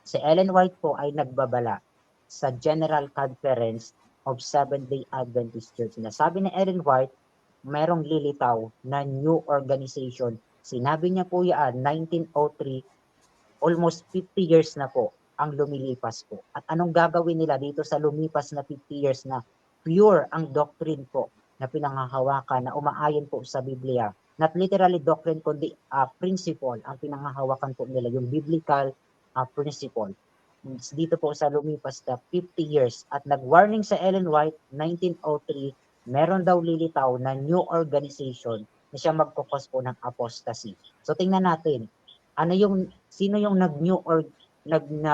Si Ellen White po ay nagbabala sa General Conference of Seventh-day Adventist Church. Sabi ni Ellen White, merong lilitaw na new organization. Sinabi niya po yan, 1903, almost 50 years na po ang lumilipas po. At anong gagawin nila dito sa lumipas na 50 years na pure ang doctrine po na pinangahawakan na umaayon po sa Biblia. Not literally doctrine, kundi principle ang pinangahawakan po nila, yung biblical principle. Dito po sa lumipas na 50 years at nag-warning sa Ellen White, 1903, meron daw lilitaw na new organization na siya magkukos po ng apostasy. So tingnan natin, sino yung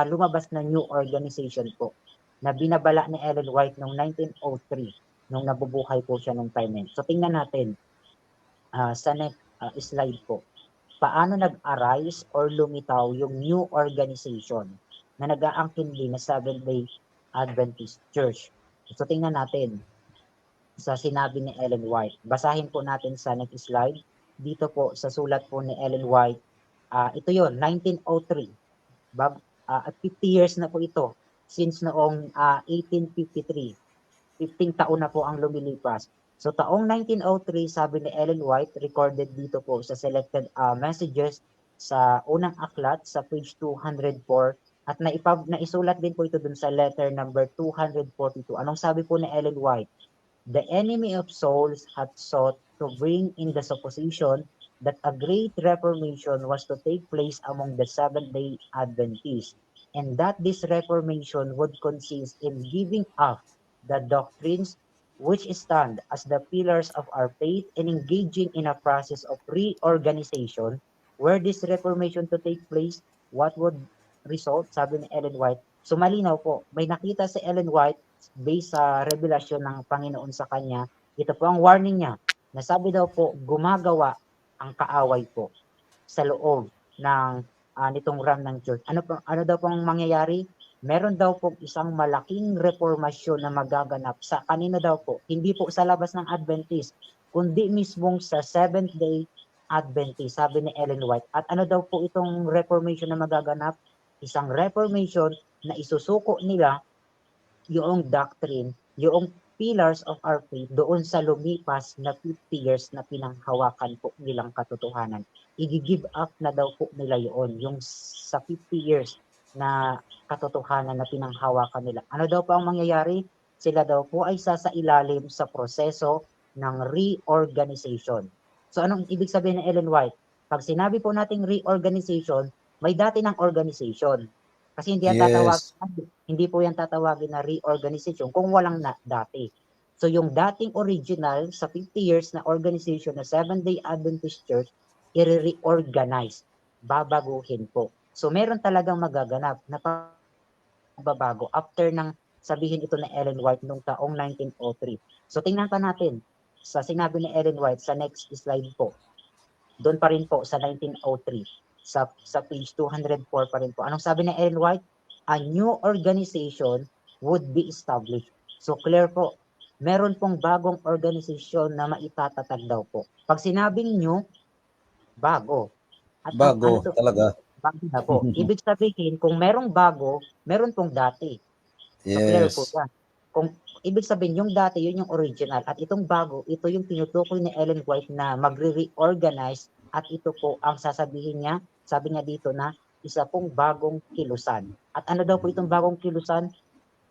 lumabas na new organization po na binabala ni Ellen White noong 1903 nung nabubuhay po siya nung time. So tingnan natin sa next slide po. Paano nag-arise or lumitaw yung new organization na nag-aangkin din na Seventh-day Adventist Church. So tingnan natin sa sinabi ni Ellen White. Basahin po natin sa next slide. Dito po sa sulat po ni Ellen White, ito yon 1903. At 50 years na po ito since noong 1853. 15 taon na po ang lumilipas. So taong 1903, sabi ni Ellen White, recorded dito po sa selected messages sa unang aklat sa page 204 at naisulat din po ito dun sa letter number 242. Anong sabi po ni Ellen White? The enemy of souls had sought to bring in the supposition that a great reformation was to take place among the Seventh-day Adventists, and that this reformation would consist in giving up the doctrines which stand as the pillars of our faith and engaging in a process of reorganization. Were this reformation to take place, what would result? Sabi ni Ellen White. So malinaw po, may nakita si Ellen White based sa revelasyon ng Panginoon sa kanya. Ito po ang warning niya. Nasabi daw po, gumagawa ang kaaway po sa loob ng nitong RAM ng church. Ano daw pong mangyayari? Meron daw po isang malaking reformasyon na magaganap sa kanino daw po? Hindi po sa labas ng Adventist, kundi mismong sa Seventh-day Adventist, sabi ni Ellen White. At ano daw po itong reformation na magaganap? Isang reformation na isusuko nila yung doctrine, yung pillars of our faith doon sa lumipas na 50 years na pinanghawakan po nilang katotohanan. I-give up na daw po nila yun, yung sa 50 years na katotohanan na pinanghawakan nila. Ano daw pa ang mangyayari? Sila daw po ay sasailalim sa proseso ng reorganization. So anong ibig sabihin ng Ellen White? Pag sinabi po nating reorganization, may dati ng organization. Kasi hindi po yan tatawagin na reorganization kung walang dati. So yung dating original sa 50 years na organization na Seventh-day Adventist Church, i-reorganize, babaguhin po. So meron talagang magaganap na pagbabago after ng sabihin ito na Ellen White noong taong 1903. So tingnan pa natin sa sinabi ni Ellen White sa next slide po. Doon pa rin po sa 1903. Sa page 204 pa rin po. Anong sabi ni Ellen White? A new organization would be established. So clear po, meron pong bagong organisasyon na maitatatag daw po. Pag sinabing new, bago. At Bago talaga. Bago na po. Ibig sabihin, kung merong bago, meron pong dati. So clear po yan. Kung ibig sabihin, yung dati, yun yung original. At itong bago, ito yung tinutukoy ni Ellen White na magre-reorganize. At ito po ang sasabihin niya, sabi niya dito na isa pong bagong kilusan. At ano daw po itong bagong kilusan?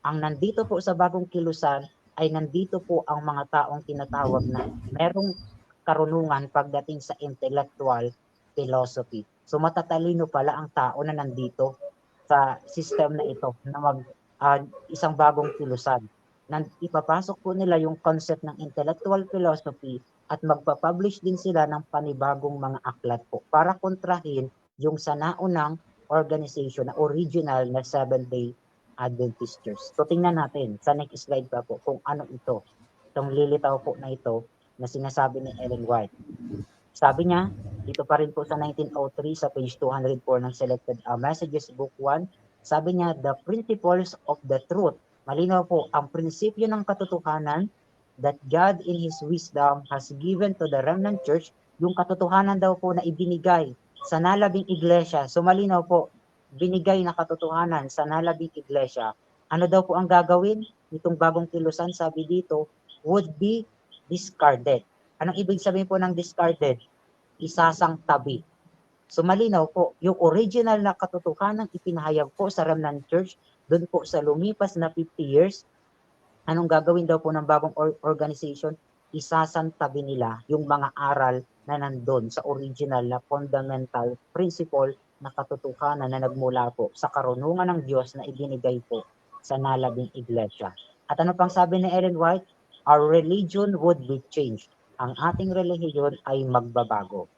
Ang nandito po sa bagong kilusan ay nandito po ang mga taong tinatawag na merong karunungan pagdating sa intellectual philosophy. So matatalino pala ang tao na nandito sa system na ito na isang bagong kilusan. Ipapasok po nila yung concept ng intellectual philosophy at magpapublish din sila ng panibagong mga aklat po para kontrahin yung sa naunang organization na original na Seventh-day Adventist Church. So tingnan natin sa next slide pa po kung ano ito. Itong lilitaw po na ito na sinasabi ni Ellen White. Sabi niya, dito pa rin po sa 1903 sa page 204 ng Selected Messages Book 1, sabi niya, the principles of the truth. Malinaw po, ang prinsipyo ng katotohanan that God in His wisdom has given to the remnant church, yung katotohanan daw po na ibinigay sa nalabing iglesia. So malinaw po, binigay na katotohanan sa nalabing iglesia. Ano daw po ang gagawin? Itong bagong kilusan, sabi dito, would be discarded. Anong ibig sabihin po ng discarded? Isasang tabi. So malinaw po, yung original na katotohanan ipinahayag po sa Remnant Church, doon po sa lumipas na 50 years, anong gagawin daw po ng bagong organization? Isasantabi nila yung mga aral na nandun sa original na fundamental principle na katotohanan na nagmula po sa karunungan ng Diyos na ibinigay po sa nalabing iglesia. At ano pang sabi ni Ellen White? Our religion would be changed. Ang ating relihiyon ay magbabago.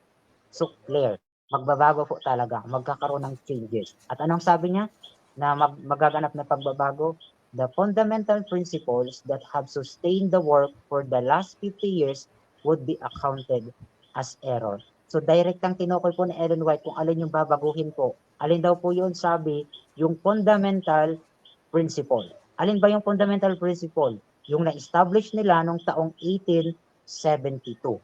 So clear, magbabago po talaga, magkakaroon ng changes. At anong sabi niya? Na magaganap na pagbabago? The fundamental principles that have sustained the work for the last 50 years would be accounted as error. So direktang tinukoy po ni Ellen White kung alin yung babaguhin po. Alin daw po yun, sabi, yung fundamental principle. Alin ba yung fundamental principle? Yung na-establish nila noong taong 1872.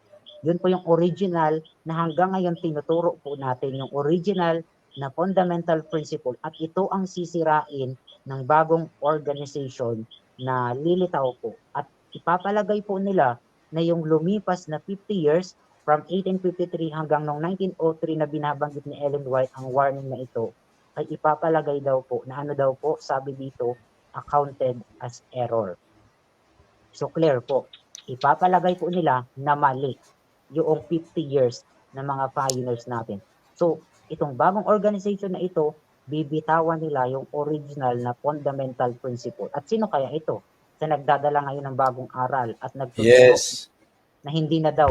Yun po yung original na hanggang ngayon tinuturo po natin, yung original na fundamental principle, at ito ang sisirain ng bagong organization na lilitaw po. At ipapalagay po nila na yung lumipas na 50 years from 1853 hanggang noong 1903 na binabanggit ni Ellen White, ang warning na ito ay ipapalagay daw po na ano daw po, sabi dito, accounted as error. So clear po, ipapalagay po nila na mali yung 50 years ng mga pioneers natin. So, itong bagong organization na ito, bibitawan nila yung original na fundamental principle. At sino kaya ito? Sa nagdadala ngayon ng bagong aral at nagtuturo na hindi na daw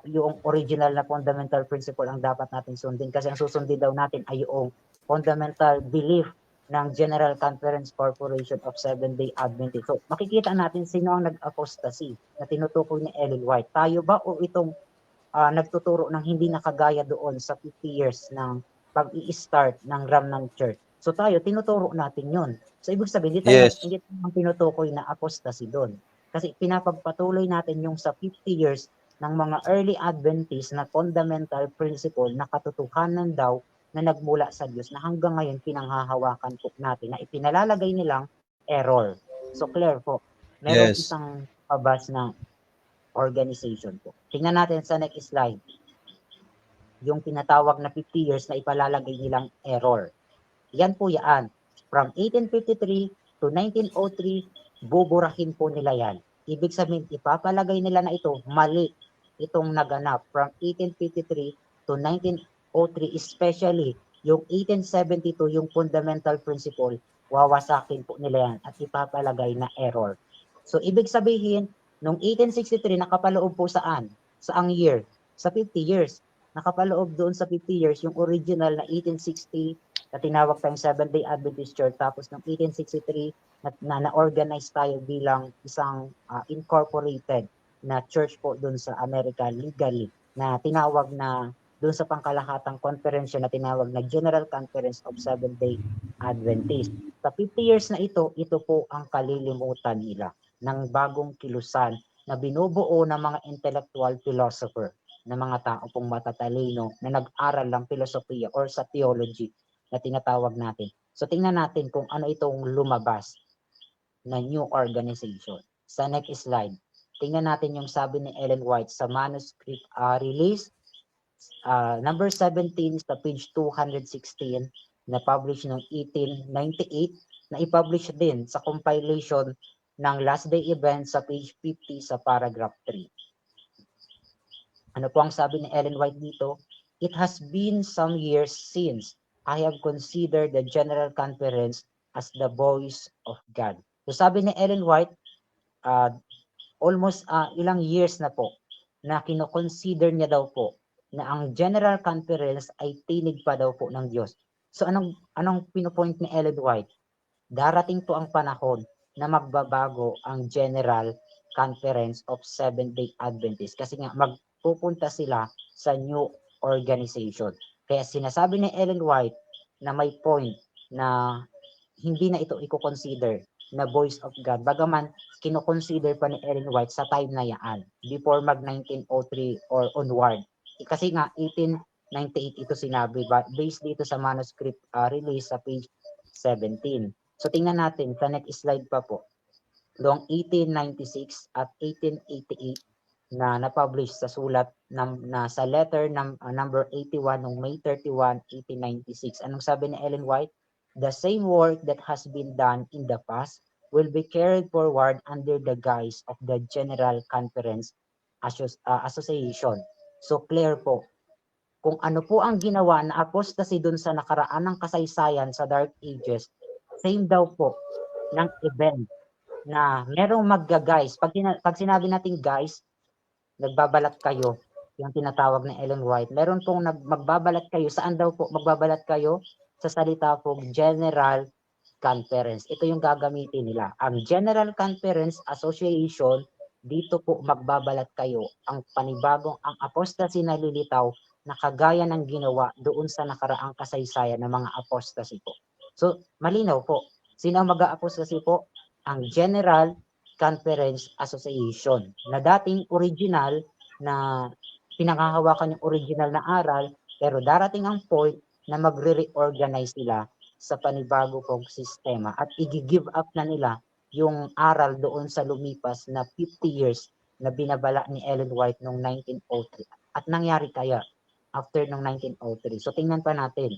yung original na fundamental principle ang dapat natin sundin, kasi ang susundin daw natin ay yung fundamental belief ng General Conference Corporation of Seventh-day Adventists. So, makikita natin sino ang nag-apostasy na tinutukoy ni Ellen White. Tayo ba o itong nagtuturo ng hindi nakagaya doon sa 50 years ng pag-i-start ng Remnant Church? So tayo, tinuturo natin yon. So ibig sabihin, hindi tayo tinutukoy na apostasy doon. Kasi pinapagpatuloy natin yung sa 50 years ng mga early Adventists na fundamental principle na katotohanan daw na nagmula sa Diyos na hanggang ngayon pinanghahawakan po natin na ipinalalagay nilang error. So clear po. Meron isang pabas na organization po. Tingnan natin sa next slide. Yung tinatawag na 50 years na ipalalagay nilang error. Yan po yan. From 1853 to 1903, buburahin po nila yan. Ibig sabihin, ipapalagay nila na ito, mali itong naganap from 1853 to 1903, especially yung 1872, yung fundamental principle, wawasakin po nila yan at ipapalagay na error. So, ibig sabihin, noong 1863, nakapaloob po saan? Saang year? Sa 50 years. Nakapaloob doon sa 50 years, yung original na 1860 na tinawag tayong Seventh-day Adventist Church. Tapos noong 1863, na-organize tayo bilang isang incorporated na church po doon sa America legally, na tinawag na doon sa pangkalahatang konferensya na tinawag na General Conference of Seventh-day Adventists. Sa 50 years na ito po ang kalilimutan nila ng bagong kilusan na binubuo ng mga intellectual philosopher, na mga tao pong matatalino na nag-aral ng filosofiya or sa theology na tinatawag natin. So tingnan natin kung ano itong lumabas na new organization. Sa next slide, tingnan natin yung sabi ni Ellen White sa manuscript release number 17 sa page 216 na publish noong 1898, na i-publish din sa compilation ng Last Day Events sa page 50 sa paragraph 3. Ano po ang sabi ni Ellen White dito? It has been some years since I have considered the General Conference as the voice of God. So sabi ni Ellen White, almost ilang years na po na kino-consider niya daw po na ang General Conference ay tinig pa daw po ng Diyos. So anong pinopoint ni Ellen White? Darating po ang panahon na magbabago ang General Conference of Seventh-day Adventists. Kasi nga pupunta sila sa new organization. Kaya sinasabi ni Ellen White na may point na hindi na ito i-consider na voice of God. Bagaman, kino-consider pa ni Ellen White sa time na yan, before mag 1903 or onward. Kasi nga, 1898 ito sinabi, based dito sa manuscript release sa page 17. So tingnan natin, sa next slide pa po. Noong 1896 at 1888 na na-publish sa sulat na sa letter number 81 noong May 31, 1896. Anong sabi ni Ellen White? The same work that has been done in the past will be carried forward under the guise of the General Conference Association. So clear po, kung ano po ang ginawa na apostasy dun sa nakaraan ng kasaysayan sa Dark Ages, same daw po ng event na merong magga-guys. Pag sinabi natin guys, nagbabalat kayo, yung tinatawag ng Ellen White. Meron pong magbabalat kayo. Saan daw po magbabalat kayo? Sa salita po, General Conference. Ito yung gagamitin nila. Ang General Conference Association, dito po magbabalat kayo. Ang panibagong, ang apostasy na lilitaw na kagaya ng ginawa doon sa nakaraang kasaysayan ng mga apostasy po. So, malinaw po. Sino ang mag-apostasy po? Ang General Conference Association na dating original na pinanghahawakan yung original na aral, pero darating ang point na magre-reorganize sila sa panibago kong sistema at i-give up na nila yung aral doon sa lumipas na 50 years na binabala ni Ellen White noong 1903. At nangyari kaya after noong 1903. So tingnan pa natin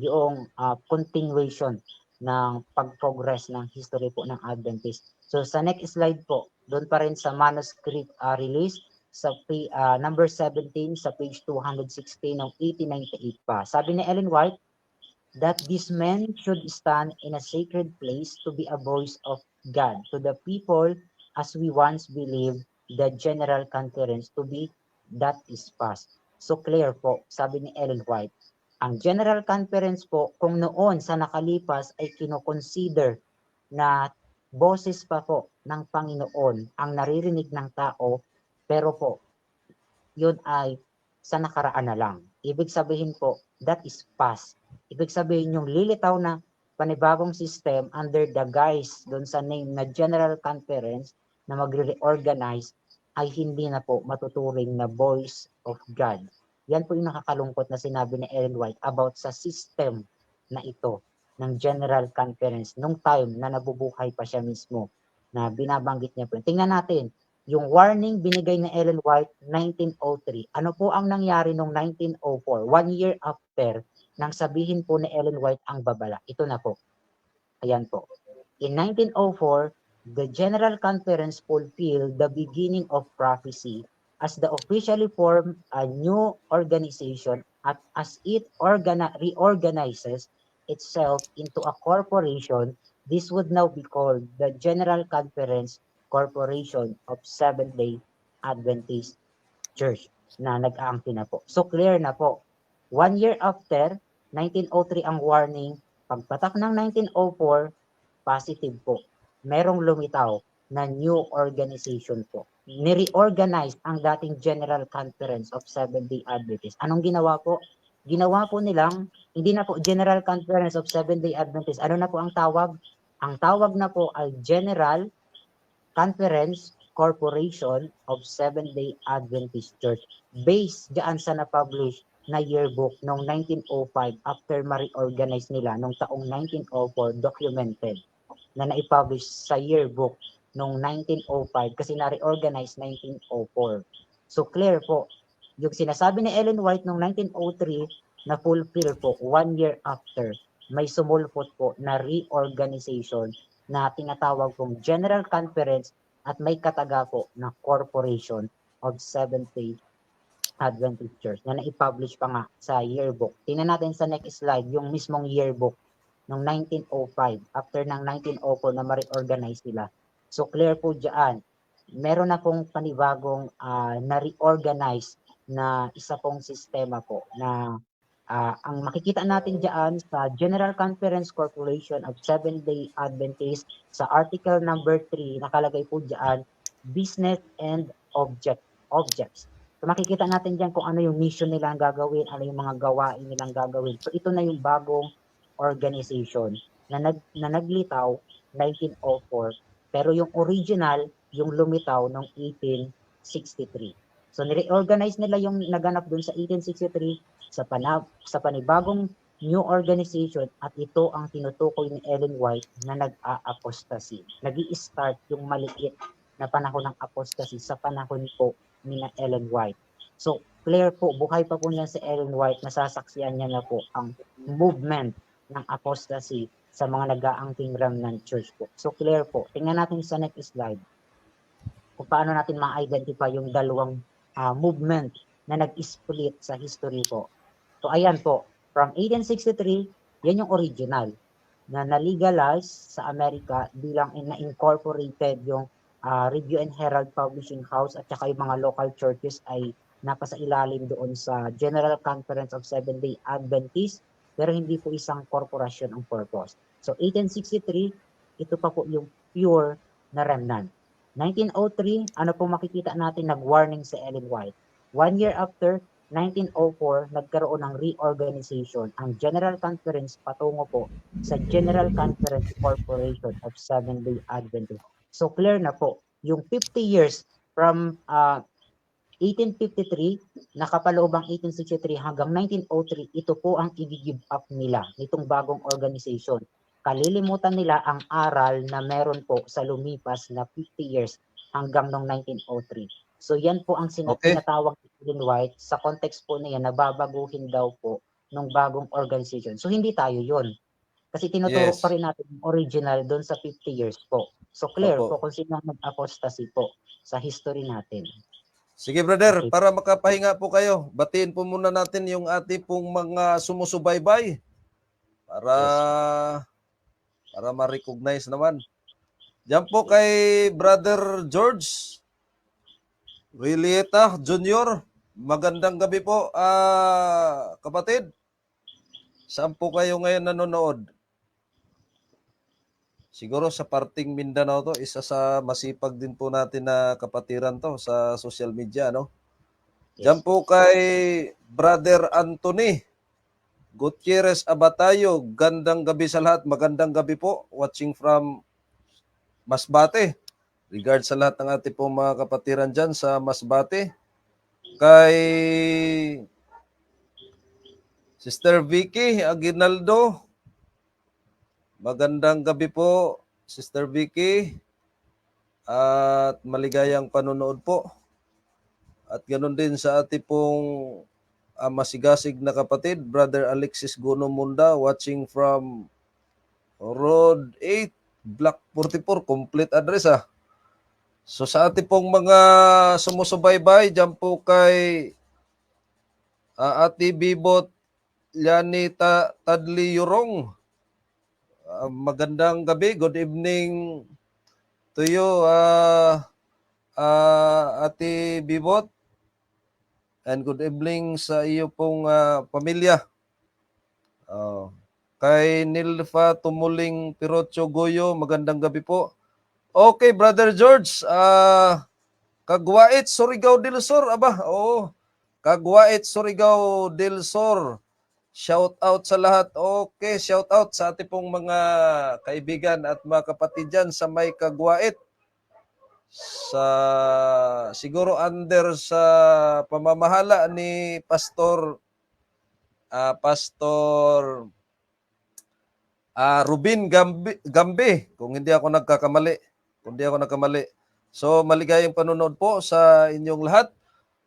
yung continuation ng pag-progress ng history po ng Adventist. So sa next slide po, doon pa rin sa manuscript release sa number 17 sa page 216 ng 1898 pa. Sabi ni Ellen White, that these men should stand in a sacred place to be a voice of God to the people as we once believed the General Conference to be, that is past. So clear po, sabi ni Ellen White, ang General Conference po, kung noon sa nakalipas ay kinoconsider na boses pa po ng Panginoon ang naririnig ng tao, pero po, yun ay sa nakaraan na lang. Ibig sabihin po, that is past. Ibig sabihin yung lilitaw na panibagong system under the guise doon sa name na General Conference na magre-reorganize ay hindi na po matuturing na voice of God. Yan po yung nakakalungkot na sinabi ni Ellen White about sa system na ito ng General Conference nung time na nabubuhay pa siya mismo na binabanggit niya po. Tingnan natin, yung warning binigay ni Ellen White 1903. Ano po ang nangyari noong 1904? 1 year after nang sabihin po ni Ellen White ang babala. Ito na po. Ayan po. In 1904, the General Conference fulfilled the beginning of prophecy as the officially formed a new organization as it reorganizes itself into a corporation. This would now be called the General Conference Corporation of Seventh-day Adventist Church na nag-aangkin na po. So clear na po. 1 year after, 1903 ang warning. Pagpatak ng 1904, positive po. Merong lumitaw na new organization po. Ni-reorganize ang dating General Conference of Seventh-day Adventists. Anong ginawa po? Ginawa po nilang, hindi na po General Conference of Seventh-day Adventists. Ano na po ang tawag? Ang tawag na po ay General Conference Corporation of Seventh-day Adventist Church. Based dyan sa na-publish na yearbook noong 1905 after ma-reorganize nila noong taong 1904, documented na na-publish sa yearbook noong 1905 kasi na-reorganize 1904. So clear po, yung sinasabi ni Ellen White noong 1903 na fulfill po 1 year after, may sumulpot po na reorganization na tinatawag pong General Conference at may kataga po na Corporation of Seventh-day Adventist Church na na-publish pa nga sa yearbook. Tingnan natin sa next slide yung mismong yearbook noong 1905 after ng 1904 na ma-reorganize sila. So clear po dyan, meron na pong panibagong na-reorganize na isa pong sistema po na ang makikita natin dyan sa General Conference Corporation of Seventh-day Adventist sa article number 3, nakalagay po dyan, business and objects. So makikita natin diyan kung ano yung mission nilang gagawin, ano yung mga gawain nilang gagawin. So ito na yung bagong organization na naglitaw 1904, pero yung original, yung lumitaw noong 1863. So ni-reorganize nila yung naganap dun sa 1863 sa panibagong new organization, at ito ang tinutukoy ni Ellen White na nag-a-apostasy. Nag-i-start yung maliit na panahon ng apostasy sa panahon po ni Ellen White. So, clear po, buhay pa po niya si Ellen White, nasasaksiyan niya na po ang movement ng apostasy sa mga nag-aangking remnant church po. So, clear po. Tingnan natin sa next slide kung paano natin ma-identify yung dalawang movement na nag-split sa history po. So, ayan po, from 1863, yan yung original na na-legalize sa Amerika bilang na-incorporated yung Review and Herald Publishing House at saka yung mga local churches ay napasailalim doon sa General Conference of Seventh-day Adventists, pero hindi po isang korporasyon ang purpose. So 1863, ito pa po yung pure na remnant. 1903, ano po makikita natin, nag-warning sa Ellen White. 1 year after, 1904, nagkaroon ng reorganization ang General Conference patungo po sa General Conference Corporation of Seventh-day Adventists. So clear na po, yung 50 years from 1853, nakapaloobang 1863 hanggang 1903, ito po ang i-give up nila nitong bagong organization. Kalilimutan nila ang aral na meron po sa lumipas na 50 years hanggang noong 1903. So yan po ang Okay? tinatawag ni Ellen White sa context po na yan, nababaguhin daw po ng bagong organization. So hindi tayo yon, kasi tinuturo pa Yes. rin natin yung original doon sa 50 years po. So clear po Opo. kung sino ang nag-apostasy po sa history natin. Sige brother, Okay. para makapahinga po kayo, batiin po muna natin yung ating pong mga sumusubaybay para Yes. ma-recognize naman. Diyan po kay Brother George Rilieta Jr. Magandang gabi po, kapatid. Saan po kayo ngayon nanonood? Siguro sa parting Mindanao to, isa sa masipag din po natin na kapatiran to sa social media, no? Diyan Yes. po kay Brother Anthony Gutierrez Abatayo, gandang gabi sa lahat. Magandang gabi po, watching from Masbate. Regard sa lahat ng ating pong mga kapatiran dyan sa Masbate. Kay Sister Vicky Aguinaldo, magandang gabi po, Sister Vicky. At maligayang panonood po. At ganoon din sa ating pong masigasig na kapatid, Brother Alexis Gonomunda, watching from Road 8, Block 44, complete address So sa ating pong mga sumusubaybay, dyan po kay Ate Bibot Lianita Tadli Yurong. Magandang gabi, good evening to you, Ate Bibot. And good evening sa iyo pong pamilya. Kay Nilfa Tumuling Pirocho Goyo, magandang gabi po. Okay, Brother George, Kagwait, Surigao del Sur, aba, oo. Kagwait, Surigao del Sur. Shout out sa lahat. Okay, shout out sa ating pong mga kaibigan at mga kapatid dyan sa may Kagwait. Sa siguro under sa pamamahala ni Pastor Rubin Gambi, kung hindi ako nagkamali. So maligayang panonood po sa inyong lahat.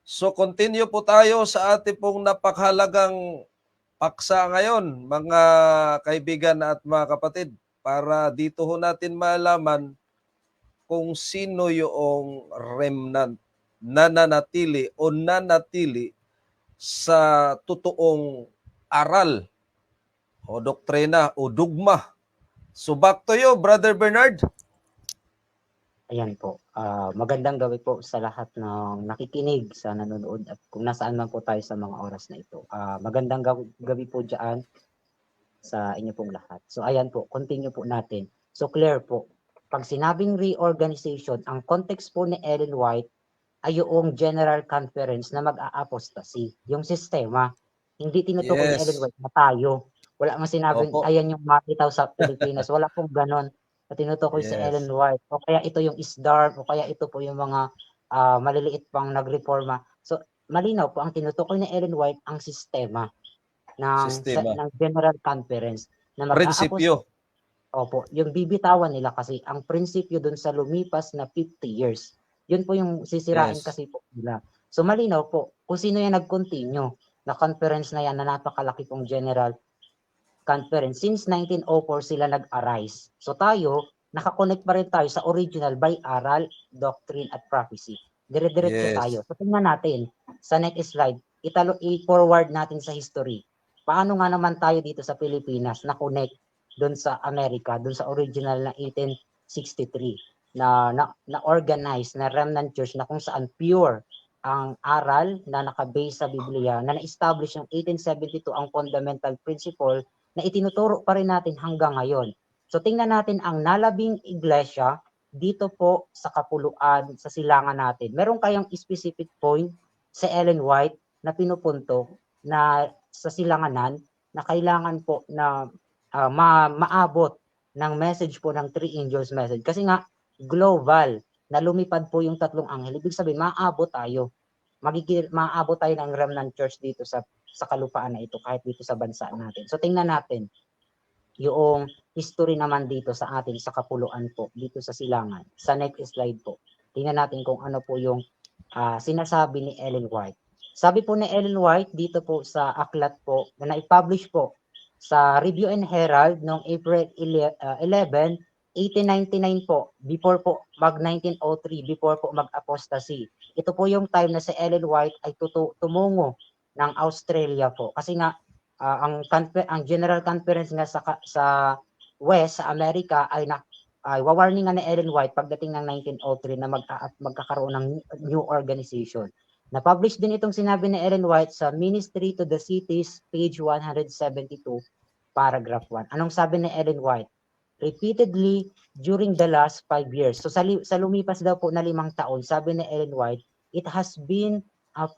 So continue po tayo sa ating pong napakahalagang paksa ngayon, mga kaibigan at mga kapatid, para dito ho natin malaman kung sino yung remnant na nanatili sa totoong aral o doktrina o dogma. So back to you, Brother Bernard. Ayan po. Magandang gabi po sa lahat ng nakikinig, sa nanonood, at kung nasaan man po tayo sa mga oras na ito. Magandang gabi po dyan sa inyo pong lahat. So ayan po, continue po natin. So clear po, pag sinabing reorganization, ang context po ni Ellen White ay yung General Conference na mag-a-apostasy, yung sistema. Hindi tinutukoy ni Ellen Yes. White na tayo. Wala mang sinabing, Opo. ayan yung makitaw sa Pilipinas. Wala pong ganon na tinutukoy si Ellen Yes. White. O kaya ito yung ISDARP, o kaya ito po yung mga maliliit pang nagreforma. So, malinaw po, ang tinutukoy ni Ellen White ang sistema Sistema. ng General Conference na mag-aapos. Prinsipyo. Opo, yung bibitawan nila kasi ang prinsipyo dun sa lumipas na 50 years. Yun po yung sisirain Yes. kasi po nila. So malinaw po, kung sino yung nag-continue na conference na yan na napakalaki pong General Conference. Since 1904 sila nag-arise. So tayo, nakakonect pa rin tayo sa original by aral, doctrine at prophecy. Dire-diretso Yes. tayo. So tingnan natin sa next slide, i-forward natin sa history. Paano nga naman tayo dito sa Pilipinas na connect doon sa Amerika, doon sa original na 1863 na organized na remnant church na kung saan pure ang aral na nakabase sa Biblia na na-establish ng 1872 ang fundamental principle na itinuturo pa rin natin hanggang ngayon. So tingnan natin ang nalabing iglesia dito po sa Kapuluan, sa silangan natin. Meron kayang specific point sa Ellen White na pinupunto na sa silanganan na kailangan po na maabot ng message po ng three angels message. Kasi nga, global, na lumipad po yung tatlong anghel. Ibig sabihin, maabot tayo. Maabot tayo ng remnant church dito sa kalupaan na ito, kahit dito sa bansa natin. So tingnan natin yung history naman dito sa atin sa Kapuluan po, dito sa Silangan. Sa next slide po. Tingnan natin kung ano po yung sinasabi ni Ellen White. Sabi po ni Ellen White dito po sa aklat po na na-publish po sa Review and Herald noong April 11, 1899 po, before po mag-1903, before po mag-apostasy. Ito po yung time na si Ellen White ay tumungo ng Australia po. Kasi nga, ang General Conference nga sa West, sa Amerika, ay wawarningan ni Ellen White pagdating ng 1903 na magkakaroon ng new organization. Na-publish din itong sinabi ni Ellen White sa Ministry to the Cities, page 172, paragraph 1. Anong sabi ni Ellen White? Repeatedly during the last 5 years. So sa lumipas daw po na 5 taon, sabi ni Ellen White, it has been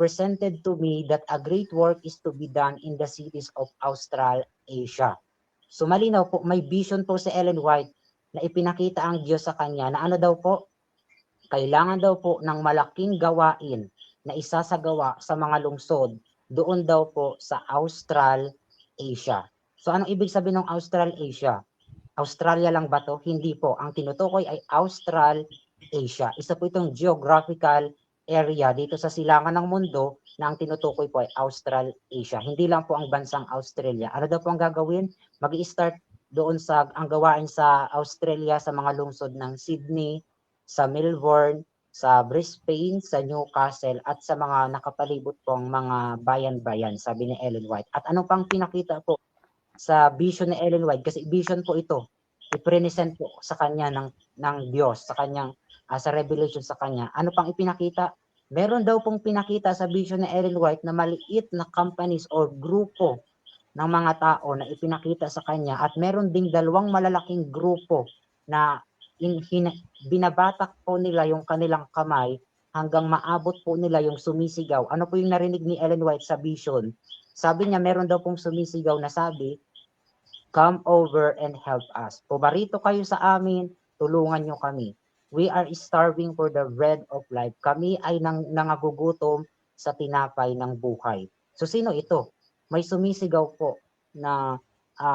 presented to me that a great work is to be done in the cities of Australasia. So malinaw po, may vision po si Ellen White na ipinakita ang Diyos sa kanya na ano daw po, kailangan daw po ng malaking gawain na isasagawa sa mga lungsod doon daw po sa Australasia. So anong ibig sabihin ng Australasia? Australia lang ba to? Hindi po. Ang tinutukoy ay Australasia. Isa po itong geographical area dito sa silangan ng mundo na ang tinutukoy po ay Australasia. Hindi lang po ang bansang Australia. Ano daw po ang gagawin? Mag-i-start doon sa ang gawain sa Australia sa mga lungsod ng Sydney, sa Melbourne, sa Brisbane, sa Newcastle at sa mga nakapalibot pong mga bayan-bayan, sabi ni Ellen White. At ano pang pinakita po sa vision ni Ellen White, kasi vision po ito, i-present po sa kanya ng Diyos, sa kanyang sa revelation sa kanya. Ano pang ipinakita? Meron daw pong pinakita sa vision ni Ellen White na maliit na companies or grupo ng mga tao na ipinakita sa kanya at meron ding 2 malalaking grupo na binabatak po nila yung kanilang kamay hanggang maabot po nila yung sumisigaw. Ano po yung narinig ni Ellen White sa vision? Sabi niya, meron daw pong sumisigaw na sabi, come over and help us. Pumarito kayo sa amin, tulungan nyo kami. We are starving for the bread of life. Kami ay nangagugutom sa tinapay ng buhay. So sino ito? May sumisigaw po na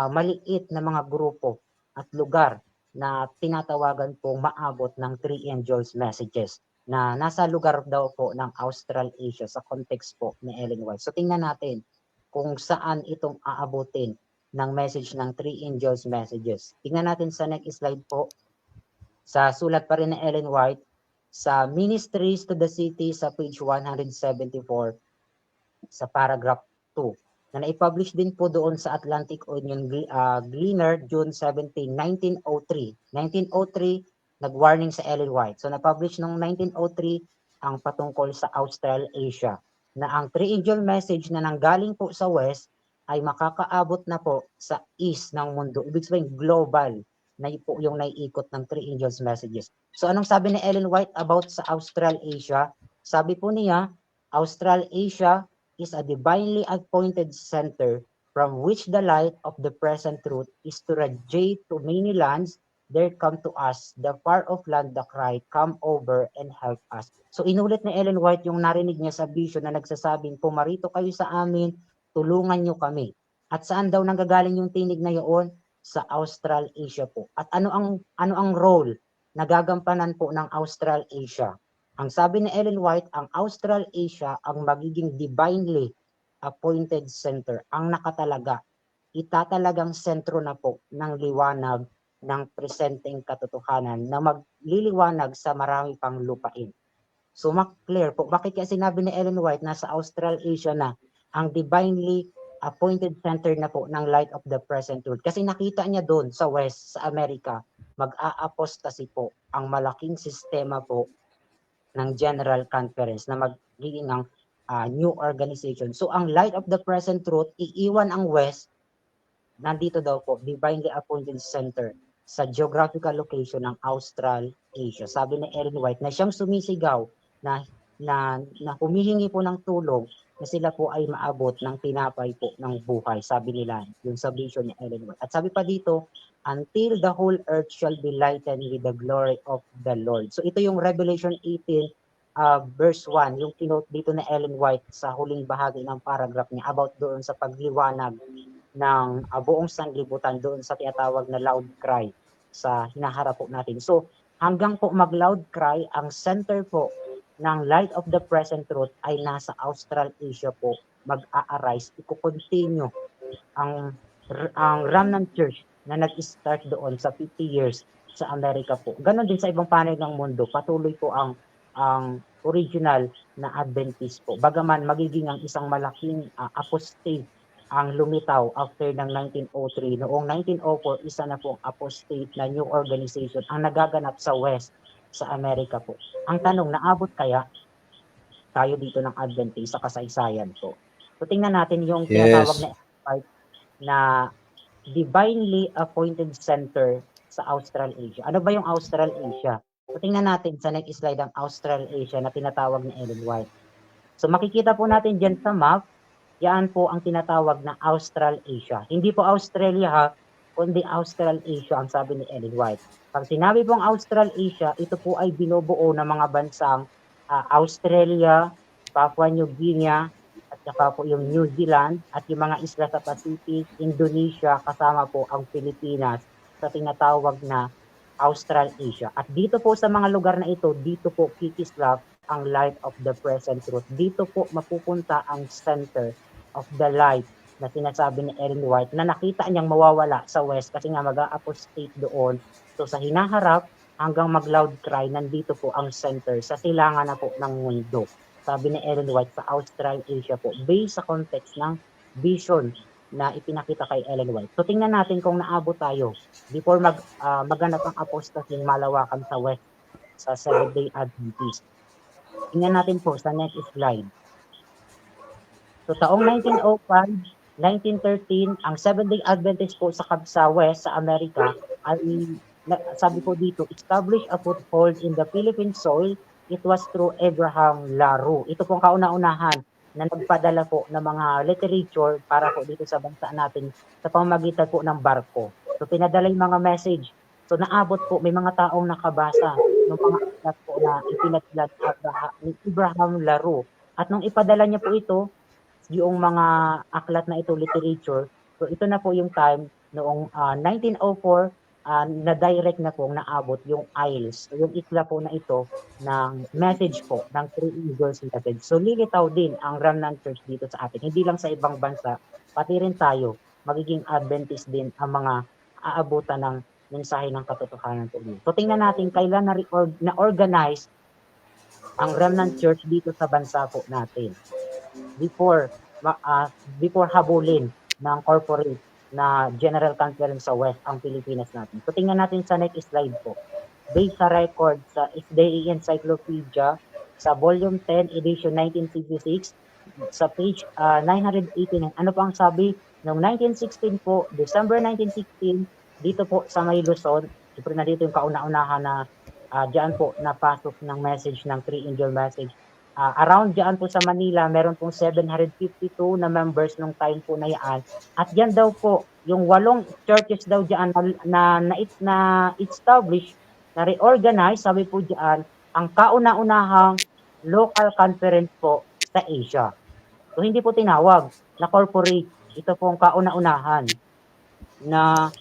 maliit na mga grupo at lugar na tinatawagan pong maabot ng 3 angels messages na nasa lugar daw po ng Australasia sa context po ni Ellen White. So tingnan natin kung saan itong aabutin ng message ng 3 angels messages. Tingnan natin sa next slide po. Sa sulat pa rin ni Ellen White, sa Ministries to the City sa page 174, sa paragraph 2, na naipublish din po doon sa Atlantic Union Gleaner, June 17, 1903. 1903, nag-warning sa Ellen White. So na-publish noong 1903 ang patungkol sa Australasia na ang 3 angel message na nanggaling po sa West ay makakaabot na po sa East ng mundo. Ibig sabihin global na po yung naiikot ng 3 angels messages. So anong sabi ni Ellen White about sa Australasia? Sabi po niya, Australasia is a divinely appointed center from which the light of the present truth is to radiate to many lands. There come to us the far off land the cry, come over and help us. So inulit ni Ellen White yung narinig niya sa vision na nagsasabing, pumarito kayo sa amin, tulungan niyo kami. At saan daw nanggagaling yung tinig na yun? Sa Australasia po. At ano ang role na gagampanan po ng Australasia? Ang sabi ni Ellen White, ang Australasia ang magiging divinely appointed center, ang nakatalaga, itatalagang sentro na po ng liwanag ng presenteng katotohanan na magliliwanag sa marami pang lupain. So clear po, bakit kaya sinabi ni Ellen White na sa Australasia na ang divinely appointed center na po ng light of the present truth? Kasi nakita niya doon sa West, sa Amerika, mag-a-apostasy po ang malaking sistema po ng General Conference na magiging ang new organization. So ang light of the present truth, iiwan ang West, nandito daw po, divinely appointed center sa geographical location ng Australasia. Sabi ni Ellen White na siyang sumisigaw na humihingi po ng tulong na sila po ay maabot ng tinapay po ng buhay. Sabi nila, yung sa vision ni Ellen White. At sabi pa dito, until the whole earth shall be lightened with the glory of the Lord. So ito yung Revelation 18 verse 1, yung kinote dito na Ellen White sa huling bahagi ng paragraph niya about doon sa pagliwanag ng buong sanglibutan doon sa tinatawag na loud cry sa hinaharap po natin. So hanggang po mag-loud cry, ang center po ng light of the present truth ay nasa Australasia po mag-a-arise. Iko-continue ang Remnant Church na nag-start doon sa 50 years sa Amerika po. Ganon din sa ibang panig ng mundo. Patuloy po ang original na Adventist po. Bagaman magiging ang isang malaking apostate ang lumitaw after ng 1903. Noong 1904, isa na pong apostate na new organization ang nagaganap sa West, sa Amerika po. Ang tanong, naabot kaya tayo dito ng Adventist sa kasaysayan po? So tingnan natin yung tinatawag na divinely appointed center sa Australasia. Ano ba yung Australasia? So tingnan natin sa next slide ang Australasia na tinatawag ni Ellen White. So makikita po natin dyan sa map, yan po ang tinatawag na Australasia. Hindi po Australia ha, kundi Australasia ang sabi ni Ellen White. Pag sinabi pong Australasia, ito po ay binubuo ng mga bansang Australia, Papua New Guinea, at saka po yung New Zealand, at yung mga isla sa Pacific, Indonesia, kasama po ang Pilipinas sa tinatawag na Australasia. At dito po sa mga lugar na ito, dito po kikislap ang light of the present truth. Dito po mapupunta ang center of the light na sinasabi ni Ellen White na nakita niyang mawawala sa West kasi nga mag-a-apostate doon. So sa hinaharap hanggang mag-loud cry, nandito po ang center sa silangan na po ng mundo. Sabi ni Ellen White sa Australasia po, based sa context ng vision na ipinakita kay Ellen White. So tingnan natin kung naabot tayo before maganap ang apostasy malawakan sa West sa Seventh-day Adventist. Tingnan natin po sa next slide. So taong 1905, 1913, ang Seventh-day Adventist po sa West, sa Amerika, ay sabi po dito, establish a foothold in the Philippine soil. It was through Abraham Laru. Ito pong kauna-unahan na nagpadala po ng mga literature para po dito sa bansa natin sa pamamagitan po ng barko. So pinadala yung mga message. So naabot po, may mga taong nakabasa ng mga aklat po na ipinadala ni Abraham Laru. At nung ipadala niya po ito, yung mga aklat na ito, literature, so ito na po yung time noong 1904, na-direct na po naabot yung Isles, yung isla po na ito ng message po ng Three Eagles message. So lilitaw din ang Remnant Church dito sa atin. Hindi lang sa ibang bansa, pati rin tayo, magiging Adventist din ang mga aabutan ng mensahe ng katotohanan po dito. So tingnan natin kailan na-organize ang Remnant Church dito sa bansa po natin. Before habulin ng corporate na General Conference sa West ang Pilipinas natin. So tingnan natin sa next slide po. Based sa record sa SDA Encyclopedia sa volume 10 edition 1966 sa page 989. Ano pa ang sabi? Noong 1916 po, December 1916, dito po sa May Luzon, siyempre na dito yung kauna-unahan na diyan po napasok ng message ng Three Angel message. around dyan po sa Manila, meron pong 752 na members nung time po na yan. At yan daw po, yung 8 churches daw dyan na establish, na reorganize, sabi po dyan, ang kauna-unahang local conference po sa Asia. So hindi po tinawag na corporate. Ito po ang kauna-unahan na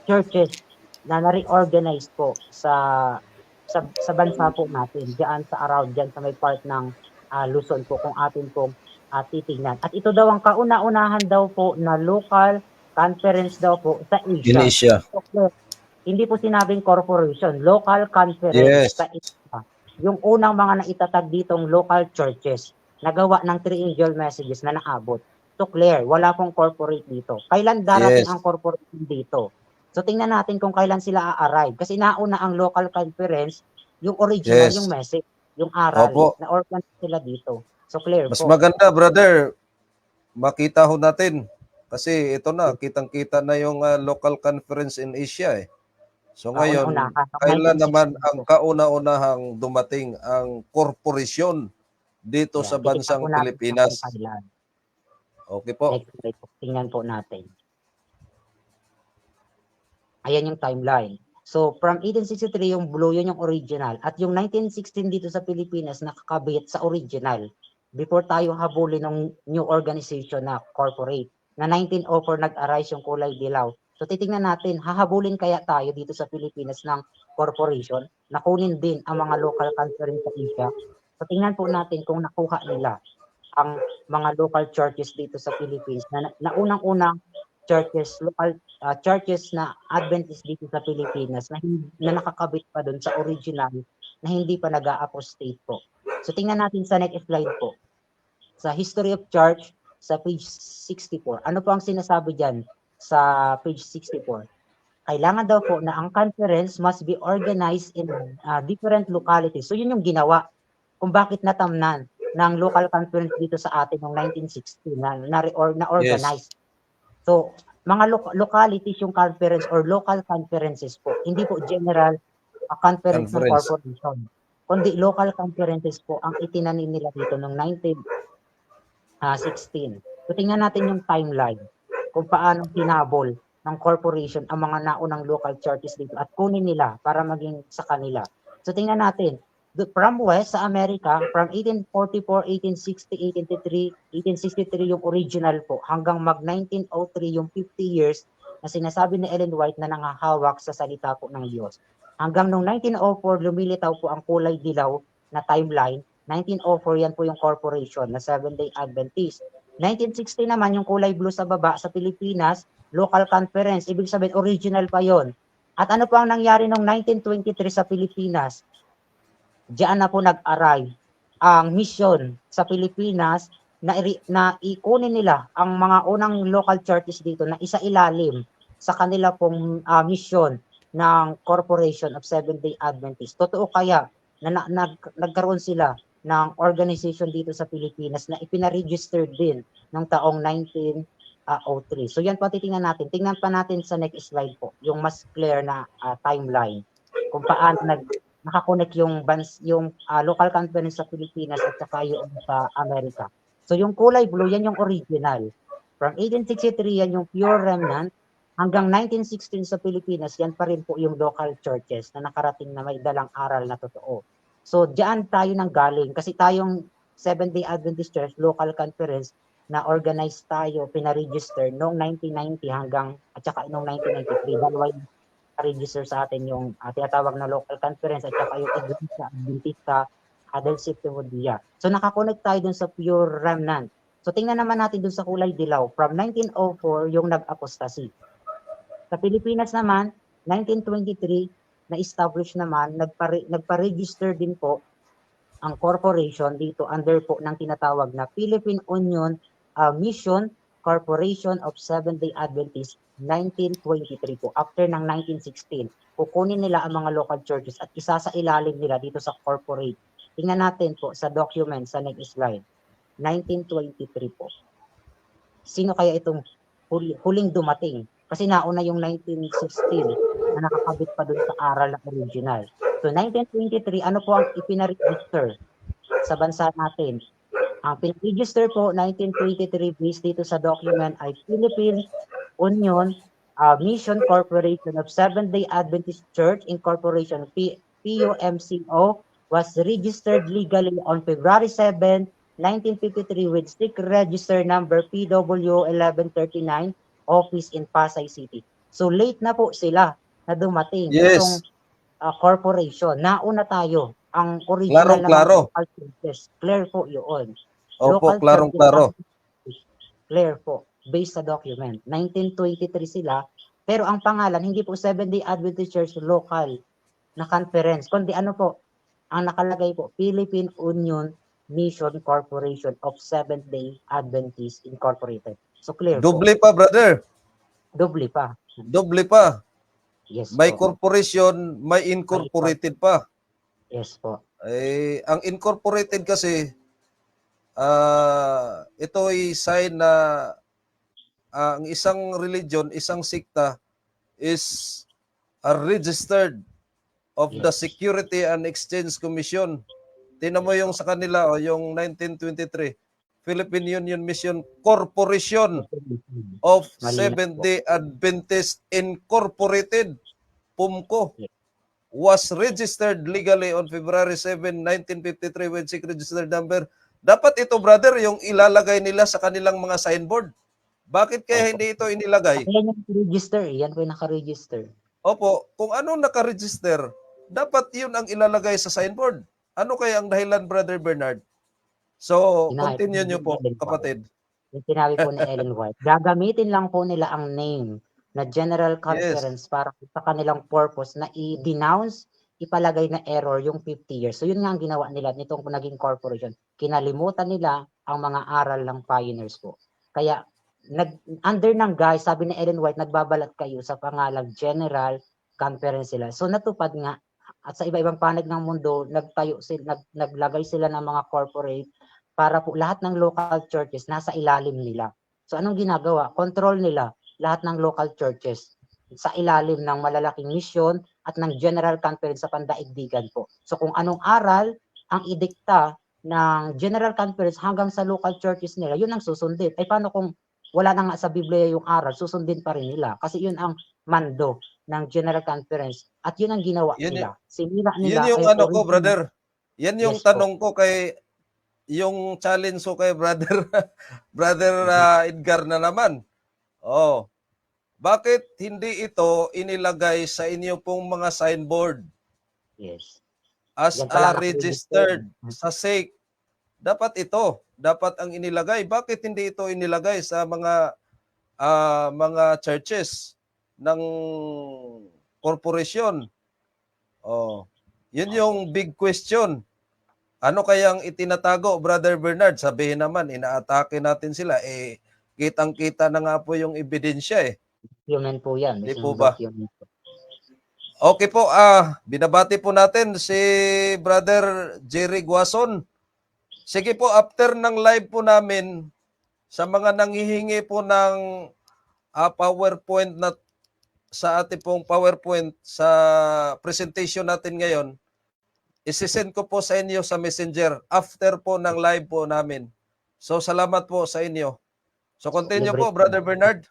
churches na na-reorganize po sa bansa po natin, diyan sa around, diyan sa may part ng Luzon po, kung atin pong titingnan. At ito daw ang kauna-unahan daw po na local conference daw po sa In Asia. Asia. So, hindi po sinabing corporation, local conference Yes. sa Asia. Yung unang mga naitatag ditong local churches, nagawa ng 3 angel messages na naabot. So clear, wala pong corporate dito. Kailan darating Yes. ang corporate dito? So tingnan natin kung kailan sila a-arrive. Kasi nauna ang local conference, yung original, Yes. yung message, yung aral, Opo. na organize sila dito. So clear Mas po. maganda, brother, makita ho natin. Kasi ito na, kitang-kita na yung local conference in Asia eh. So ngayon, Una-unahan, kailan naman 1960 ang po. kauna-unahang dumating ang korporasyon dito sa Titignan bansang po natin Pilipinas? kung kailan. Okay po. Next slide po. Tingnan po natin. Ayan yung timeline. So, from 1863, yung blue, yun yung original. At yung 1916 dito sa Pilipinas, nakakabit sa original. Before tayo habulin ng new organization na corporate. Na 1904, nag-arise yung kulay dilaw. So, titingnan natin, hahabulin kaya tayo dito sa Pilipinas ng corporation, na kunin din ang mga local conference sa Asia. So, tingnan po natin kung nakuha nila ang mga local churches dito sa Philippines na unang-unang churches, local churches na Adventist dito sa Pilipinas na nakakabit pa doon sa original na hindi pa nag-a-apostate po. So tingnan natin sa next slide po. Sa History of Church sa page 64. Ano po ang sinasabi diyan sa page 64? Kailangan daw po na ang conference must be organized in different localities. So yun yung ginawa kung bakit natamnan ng local conference dito sa atin noong 1960 na organize. Yes. So, mga localities yung conference or local conferences po. Hindi po general conference ng Conference. corporation. Kundi local conferences po ang itinanim nila dito noong 1916. So, tingnan natin yung timeline kung paano hinabol ng corporation ang mga naunang local churches dito at kunin nila para maging sa kanila. So, tingnan natin. From West sa Amerika, from 1844, 1860, 1863, 1863 yung original po, hanggang mag-1903 yung 50 years na sinasabi ni Ellen White na nangahawak sa salita po ng Diyos. Hanggang noong 1904, lumilitaw po ang kulay dilaw na timeline. 1904 yan po yung corporation na Seventh-day Adventist. 1960 naman yung kulay blue sa baba sa Pilipinas, local conference. Ibig sabihin, original pa yon. At ano po ang nangyari noong 1923 sa Pilipinas? Diyan na po nag-arrive ang mission sa Pilipinas na ikunin nila ang mga unang local churches dito na isa-ilalim sa kanila pong mission ng Corporation of Seventh-day Adventist. Totoo kaya na nagkaroon sila ng organization dito sa Pilipinas na ipinaregister din ng taong 1903. So yan po titingnan natin. Tingnan pa natin sa next slide po, yung mas clear na timeline kung paano nakakonect yung local conference sa Pilipinas at saka yung sa Amerika. So yung kulay blue, yan yung original. From 1863, yan yung pure remnant. Hanggang 1916 sa Pilipinas, yan pa rin po yung local churches na nakarating na may dalang aral na totoo. So diyan tayo nang galing. Kasi tayong Seventh-day Adventist Church, local conference, na organized tayo, pinaregister noong 1990 hanggang, at saka noong 1993. Dalawa yung register sa atin yung tinatawag na local conference at saka yung Iglesia Adventista del Séptimo Día. So nakakonect tayo dun sa pure remnant. So tingnan naman natin dun sa kulay dilaw. From 1904 yung nag-apostasy. Sa Pilipinas naman, 1923 na-establish naman, nagpa-register din po ang corporation dito under po ng tinatawag na Philippine Union Mission Corporation of Seventh-day Adventist 1923 po, after ng 1916. Kukunin nila ang mga local churches at isa sa ilalim nila dito sa corporate. Tingnan natin po sa document sa next slide. 1923 po. Sino kaya itong huling dumating? Kasi nauna yung 1916 na nakakabit pa dun sa aral na original. So 1923, ano po ang ipinaregister sa bansa natin. Ang pinag-register po 1923 based dito sa document ay Philippine Union Mission Corporation of Seventh-day Adventist Church Incorporation, PUMCO, was registered legally on February 7, 1953 with SIC register number PW 1139, office in Pasay City. So late na po sila na dumating itong Yes. corporation. Nauna tayo. Ang original naman Klarong-klaro. local churches. Clear po yun. Opo, Local churches klarong-klaro. clear po. Based sa document. 1923 sila. Pero ang pangalan, hindi po Seventh-day Adventist Church local na conference. Kundi ano po, ang nakalagay po, Philippine Union Mission Corporation of Seventh-day Adventist Incorporated. So clear po. Doble pa, brother. Doble pa. Doble pa. Yes May po. corporation, may incorporated pa. Yes po. Eh, ang incorporated kasi, ito ay sign na ang isang religion, isang sikta is registered of the Yes. Security and Exchange Commission. Tingnan mo yung sa kanila, yung 1923, Philippine Union Mission Corporation of Malinaw po. Seventh-day Adventist Incorporated, PUMCO, Yes. was registered legally on February 7, 1953 with SIC registered number. Dapat ito, brother, yung ilalagay nila sa kanilang mga signboard. Bakit kaya Opo. hindi ito inilagay? Yan yung register. Yan po yung naka-register. Opo, kung ano naka-register, dapat yun ang ilalagay sa signboard. Ano kaya ang dahilan, Brother Bernard? So, continue nyo po, kapatid. Yung sinabi po ni Ellen White, gagamitin lang po nila ang name na General Conference para sa kanilang purpose na i-denounce, ipalagay na error yung 50 years. So yun nga ang ginawa nila nitong naging corporation. Kinalimutan nila ang mga aral ng pioneers po. Kaya under ng guys, sabi ni Ellen White, nagbabalat kayo sa pangalang General Conference sila. So natupad nga at sa iba-ibang panig ng mundo, nagtayo sila, naglagay sila ng mga corporate para po lahat ng local churches nasa ilalim nila. So anong ginagawa? Control nila lahat ng local churches sa ilalim ng malalaking misyon at ng General Conference sa pandaigdigan po. So kung anong aral ang idikta ng General Conference hanggang sa local churches nila, yun ang susundin. Ay paano kung wala na nga sa Biblia yung aral, susundin pa rin nila. Kasi yun ang mando ng General Conference at yun ang ginawa nila. Sinira nila. Yun yung ano ko, brother. Yan yung Yes, tanong ko kay, yung challenge ko kay brother, brother Edgar na naman. Oh, bakit hindi ito inilagay sa inyo pong mga signboard Yes. as Yan pala registered sa SEC? Dapat ito, dapat ang inilagay. Bakit hindi ito inilagay sa mga churches ng korporasyon? Oh, yun yung big question. Ano kayang itinatago, Brother Bernard? Sabihin naman, inaatake natin sila. Eh, kitang-kita na nga po yung ebidensya eh. Document po yan. Di Mismong po ba? document po. Okay po, binabati po natin si Brother Jerry Guason. Sige po, after ng live po namin, sa mga nanghihingi po ng PowerPoint na sa ating pong PowerPoint sa presentation natin ngayon, isisend ko po sa inyo sa Messenger after po ng live po namin. So, salamat po sa inyo. So, continue po, Brother Bernard.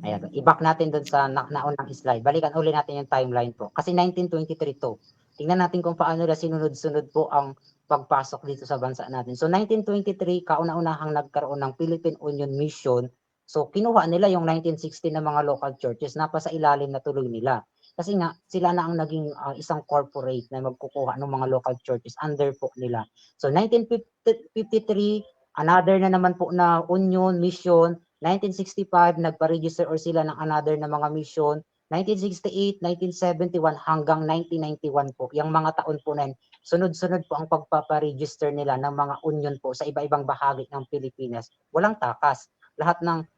Ayan. I-back natin dun sa naunang slide. Balikan uli natin yung timeline po. Kasi 1923 to. Tingnan natin kung paano na sinunod-sunod po ang pagpasok dito sa bansa natin. So 1923, kauna-unahang nagkaroon ng Philippine Union Mission. So kinuha nila yung 1960 na mga local churches, napasa ilalim na tuloy nila. Kasi nga, sila na ang naging isang corporate na magkukuha ng mga local churches under po nila. So 1953, another na naman po na Union Mission. 1965, nagpa-register or sila ng another na mga mission. 1968, 1971 hanggang 1991 po. Yung mga taon po na yun, sunod-sunod po ang pagpaparegister nila ng mga union po sa iba-ibang bahagi ng Pilipinas. Walang takas. Lahat ng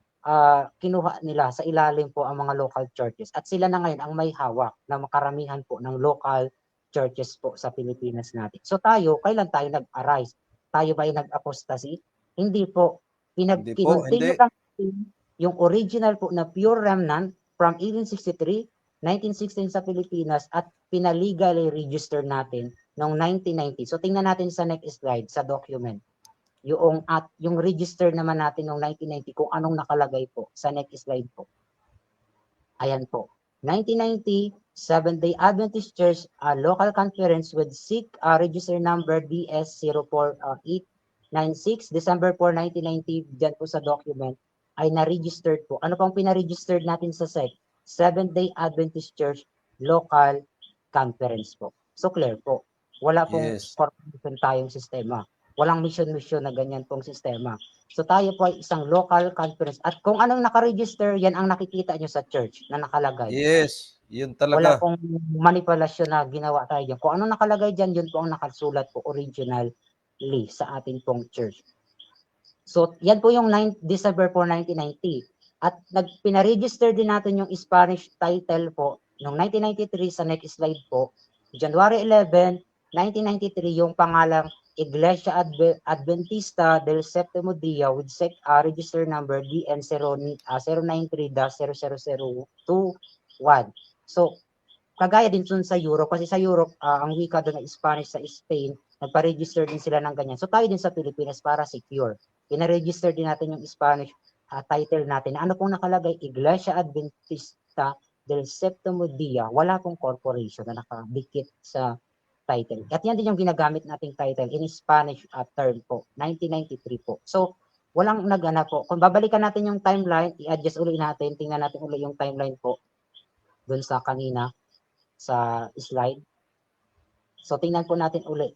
kinuha nila sa ilalim po ang mga local churches. At sila na ngayon ang may hawak na makaramihan po ng local churches po sa Pilipinas natin. So tayo, kailan tayo nag-arise? Tayo ba ay nag-apostasy? Hindi po. Kinontinue lang yung original po na pure remnant from 1863, 1916 sa Pilipinas at pinalegally register natin noong 1990. So tingnan natin sa next slide sa document. Yung register naman natin noong 1990 kung anong nakalagay po sa next slide po. Ayan po. 1990, Seventh-day Adventist Church Local Conference with SIC register number DS04896, December 4, 1990, dyan po sa document, ay na-registered po. Ano pong pina-registered natin sa SEC? Seventh-day Adventist Church Local Conference po. So clear po. Wala pong Yes. corporation tayong sistema. Walang mission-mission na ganyan pong sistema. So tayo po ay isang local conference. At kung anong nakaregister, yan ang nakikita nyo sa church na nakalagay. Yes. Yun Wala talaga. pong manipulasyon na ginawa tayo dyan. Kung anong nakalagay dyan, yun po ang nakasulat po originally sa ating pong church. So yan po yung December 4, 1990. At pinaregister din natin yung Spanish title po noong 1993 sa next slide po. January 11, 1993 yung pangalang Iglesia Adventista del Séptimo Día with register number DN093-00021. So, kagaya din dun sa Europe, kasi sa Europe, ang wika doon ay Spanish sa Spain, nagpa-register din sila ng ganyan. So, tayo din sa Pilipinas para secure. Pina-register din natin yung Spanish title natin. Ano pong nakalagay? Iglesia Adventista del Séptimo Día. Wala pong corporation na nakadikit sa title. At yan din yung ginagamit nating title in Spanish term po, 1993 po. So, walang nagana po. Kung babalikan natin yung timeline, i-adjust ulit natin, tingnan natin ulit yung timeline po dun sa kanina sa slide. So, tingnan po natin ulit.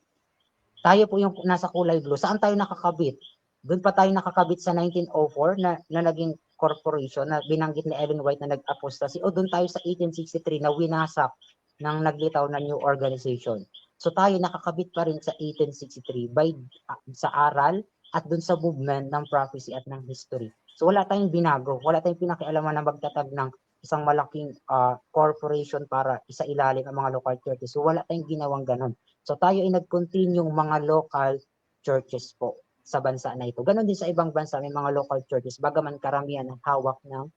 Tayo po yung nasa kulay blue. Saan tayo nakakabit? Doon pa tayo nakakabit sa 1904 na naging corporation na binanggit ni Ellen White na nag-apostasy, o doon tayo sa 1863 na winasak ng naglitaw na new organization. So tayo nakakabit pa rin sa 1863 sa aral at dun sa movement ng prophecy at ng history. So wala tayong binago, wala tayong pinakialaman na magtatag ng isang malaking corporation para isailalim ang mga local churches. So wala tayong ginawang ganun. So tayo ay nag-continue mga local churches po sa bansa na ito. Ganon din sa ibang bansa, may mga local churches, bagaman karamihan ng hawak ng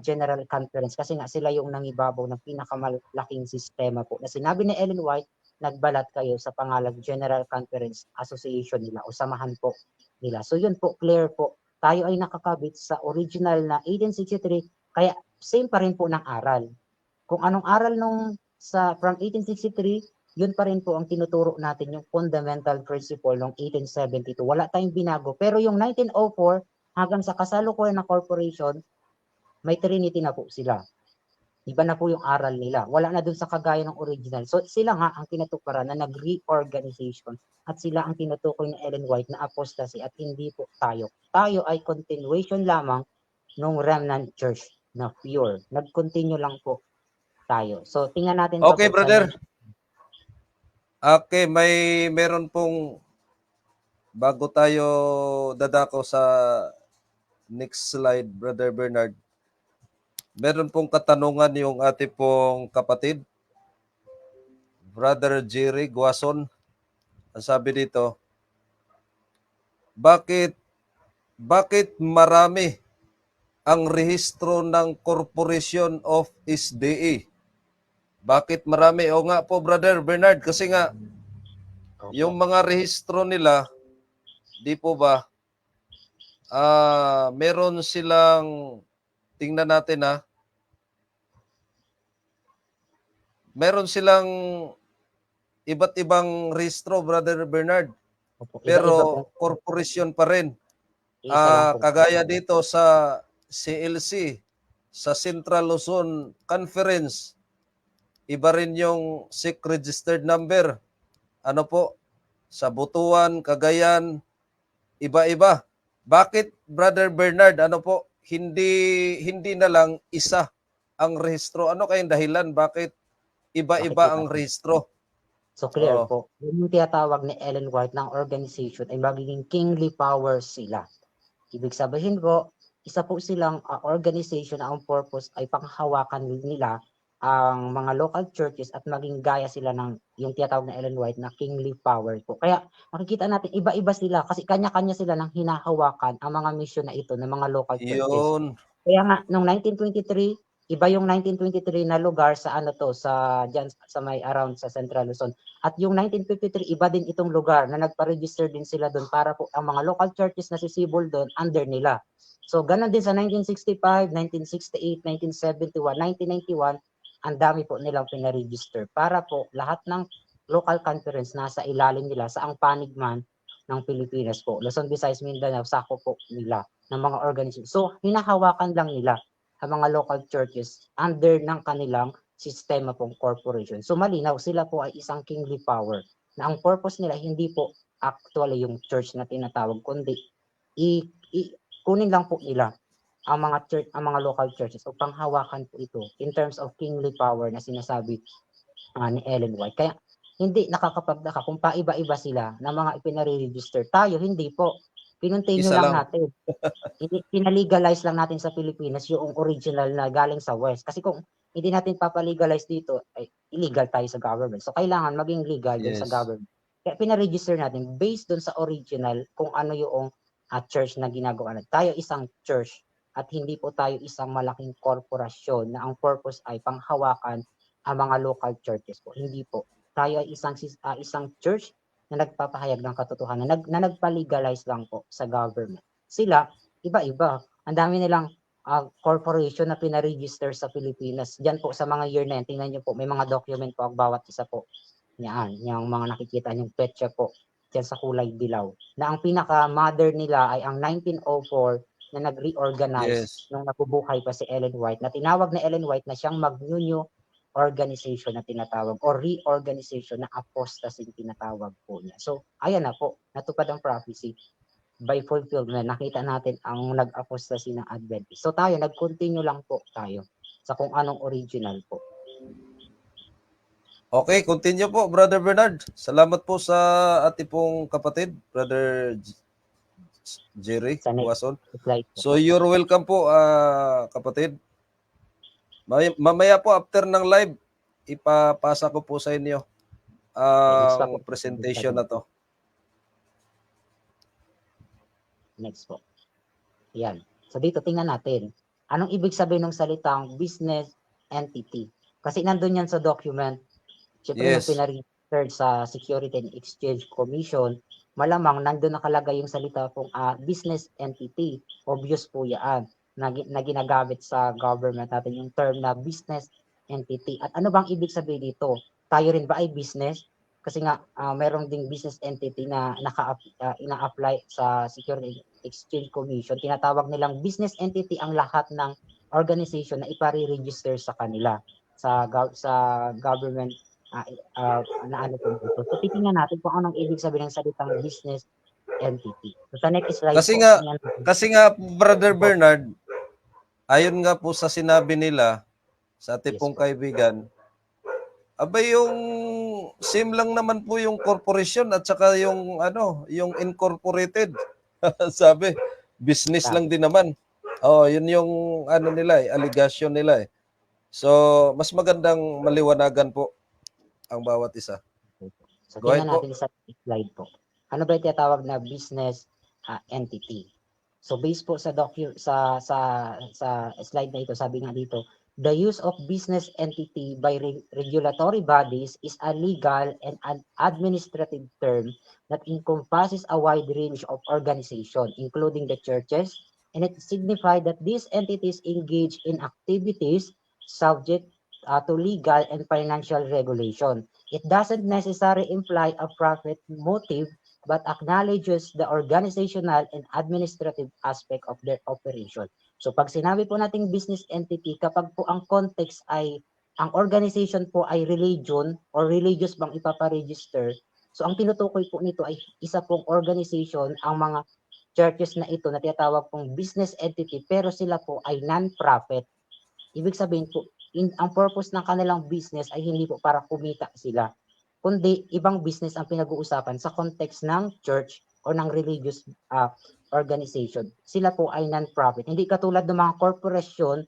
General Conference kasi nga sila yung nangibabaw ng pinakamalaking sistema po. Na sinabi ni Ellen White, nagbalat kayo sa pangalang General Conference Association nila o samahan po nila. So yun po, clear po. Tayo ay nakakabit sa original na 1863, kaya same pa rin po ng aral. Kung anong aral from 1863, yun pa rin po ang tinuturo natin, yung fundamental principle ng 1872. Wala tayong binago. Pero yung 1904, hanggang sa kasalukuyan na corporation, may Trinity na po sila. Iba na po yung aral nila. Wala na dun sa kagaya ng original. So sila nga ang tinutuparan na nag-reorganization at sila ang tinutukoy ni Ellen White na apostasy at hindi po tayo. Tayo ay continuation lamang ng remnant church na pure. Nag-continue lang po tayo. So tingnan natin pa Okay, po brother. Okay, meron pong bago tayo dadako sa next slide, Brother Bernard. Meron pong katanungan yung ating pong kapatid, Brother Jerry Guason. Ang sabi dito, bakit marami ang rehistro ng Corporation of SDA? Bakit marami? O nga po, Brother Bernard, kasi nga, yung mga rehistro nila, di po ba, meron silang, tingnan natin meron silang iba't ibang rehistro, Brother Bernard. Pero corporation pa rin. Kagaya dito sa CLC, sa Central Luzon Conference, iba rin yung SIC registered number. Ano po? Sa Butuan, Cagayan, iba-iba. Bakit, Brother Bernard, ano po, hindi na lang isa ang rehistro? Ano kayong dahilan? Bakit iba-iba ang rehistro? So clear po. Yung tinatawag ni Ellen White ng organization ay magiging kingly powers sila. Ibig sabihin po, isa po silang organization na ang purpose ay panghawakan nila ang mga local churches at maging gaya sila ng yung tinatawag na Ellen White na kingly power po. Kaya makikita natin iba-iba sila kasi kanya-kanya sila ng hinahawakan ang mga mission na ito ng mga local churches. Yun. Kaya nga noong 1923 Iba yung 1923 na lugar sa ano to, sa diyan sa may around sa Central Luzon. At yung 1953 iba din itong lugar na nagpa-register din sila doon para po ang mga local churches na sisibol doon under nila. So ganun din sa 1965, 1968, 1971, 1991, ang dami po nilang pina-register para po lahat ng local conference nasa ilalim nila sa ang panig man ng Pilipinas po. Luzon, Visayas, Mindanao, sako po nila ng mga organization. So hinahawakan lang nila ang mga local churches under ng kanilang sistema pong corporation. So malinaw, sila po ay isang kingly power na ang purpose nila hindi po actually yung church na tinatawag, kundi kunin lang po nila ang mga church, ang mga local churches o panghawakan po ito in terms of kingly power na sinasabi ni Ellen White. Kaya hindi nakakapagtaka kung paiba-iba sila ng mga ipinare-register. Tayo, hindi po. Pinuntinyo Isa lang lang. natin. Pinalegalize lang natin sa Pilipinas yung original na galing sa West. Kasi kung hindi natin papalegalize dito, ay illegal tayo sa government. So kailangan maging legal dun sa Yes. government. Kaya pinaregister natin based dun sa original kung ano yung church na ginagawa natin. Tayo isang church at hindi po tayo isang malaking korporasyon na ang purpose ay panghawakan ang mga local churches po. Hindi po. Tayo ay isang church na nagpapahayag ng katotohanan, na nagpa-legalize lang po sa government. Sila, iba-iba. Ang dami nilang corporation na pina-register sa Pilipinas. Diyan po sa mga year na yan, tingnan nyo po, may mga document po ang bawat isa po. Yan, yung mga nakikita yung petsa po diyan sa kulay dilaw. Na ang pinaka-mother nila ay ang 1904 na nag-reorganize Yes. nung nabubuhay pa si Ellen White, na tinawag na Ellen White na siyang mag-new organization na tinatawag o reorganization na apostasy tinatawag po niya. So, ayan na po, natupad ang prophecy by fulfilled na nakita natin ang nag-apostasy ng Adventist. So tayo, nag-continue lang po tayo sa kung anong original po. Okay, continue po, Brother Bernard. Salamat po sa ating pong kapatid, Brother Jerry Sa next Buwason. slide po. So you're welcome po, kapatid. Mamaya po after ng live, ipapasa ko po sa inyo Next pa ang po. presentation na to. Next po. Yan. So dito tingnan natin. Anong ibig sabihin ng salitang business entity? Kasi nandun yan sa document. Siyempre yung Yes. pinaregister sa Security and Exchange Commission, malamang nandun nakalagay yung salita pong business entity. Obvious po yan na ginagamit sa government natin yung term na business entity. At ano bang ibig sabihin dito? Tayo rin ba ay business? Kasi nga mayroong ding business entity na ina-apply sa Security Exchange Commission. Tinatawag nilang business entity ang lahat ng organization na ipare-register sa kanila sa government na ano po dito. So titingnan natin kung anong ibig sabihin ng salitang business entity. So sa next slide Kasi po. nga Brother Bernard, ayon nga po sa sinabi nila sa ating pong kaibigan, abay yung same lang naman po yung corporation at saka yung yung incorporated. Sabi, business lang din naman. Oh, yun yung nila allegation nila eh. So, mas magandang maliwanagan po ang bawat isa. So Go ahead tingnan po. natin sa slide po. Ano ba yung tinatawag na business entity? So based po sa slide na ito, sabi nga dito, the use of business entity by regulatory bodies is a legal and an administrative term that encompasses a wide range of organizations, including the churches, and it signifies that these entities engage in activities subject to legal and financial regulation. It doesn't necessarily imply a profit motive, but acknowledges the organizational and administrative aspect of their operation. So pag sinabi po nating business entity, kapag po ang context ay ang organization po ay religion or religious bang ipaparegister, so ang tinutukoy po nito ay isa pong organization, ang mga churches na ito na tinatawag pong business entity, pero sila po ay non-profit. Ibig sabihin po, ang purpose ng kanilang business ay hindi po para kumita sila, kundi ibang business ang pinag-uusapan sa context ng church o ng religious organization. Sila po ay non-profit. Hindi katulad ng mga korporasyon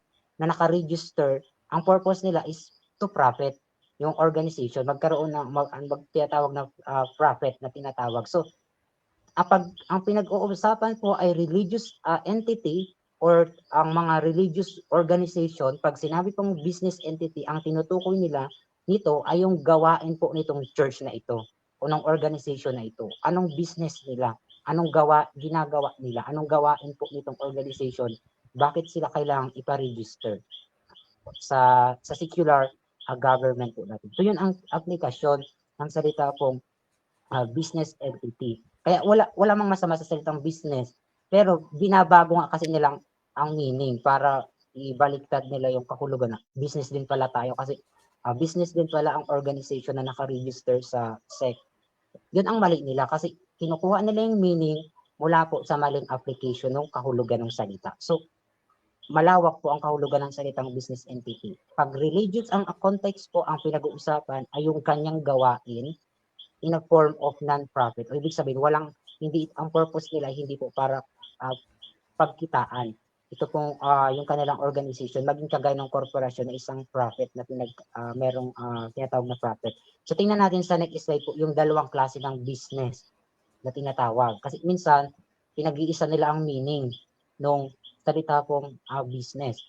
na naka-register, ang purpose nila is to profit. Yung organization, magkaroon ng magtinatawag na profit na tinatawag. So, ang pinag-uusapan po ay religious entity, or ang mga religious organization, pag sinabi pong business entity, ang tinutukoy nila nito ay yung gawain po nitong church na ito o ng organization na ito. Anong business nila? Anong ginagawa nila? Anong gawain po nitong organization? Bakit sila kailangang ipa-register sa secular government po natin? So yun ang aplikasyon ng salita pong business entity. Kaya wala mang masama sa salitang business, pero binabago nga kasi nilang ang meaning para ibaliktad nila yung kahulugan na business din pala tayo kasi business din pala ang organization na naka-register sa SEC. Yun ang mali nila kasi kinukuha nila yung meaning mula po sa maling application ng kahulugan ng salita. So, malawak po ang kahulugan ng salitang business entity. Pag religious ang context po ang pinag-uusapan ay yung kanyang gawain in a form of non-profit. O ibig sabihin, hindi, ang purpose nila hindi po para pagkitaan. Ito pong yung kanilang organization, maging kagaya ng korporasyon na isang profit na merong tinatawag na profit. So tingnan natin sa next slide po yung dalawang klase ng business na tinatawag. Kasi minsan, pinag-iisa nila ang meaning nung salita pong business.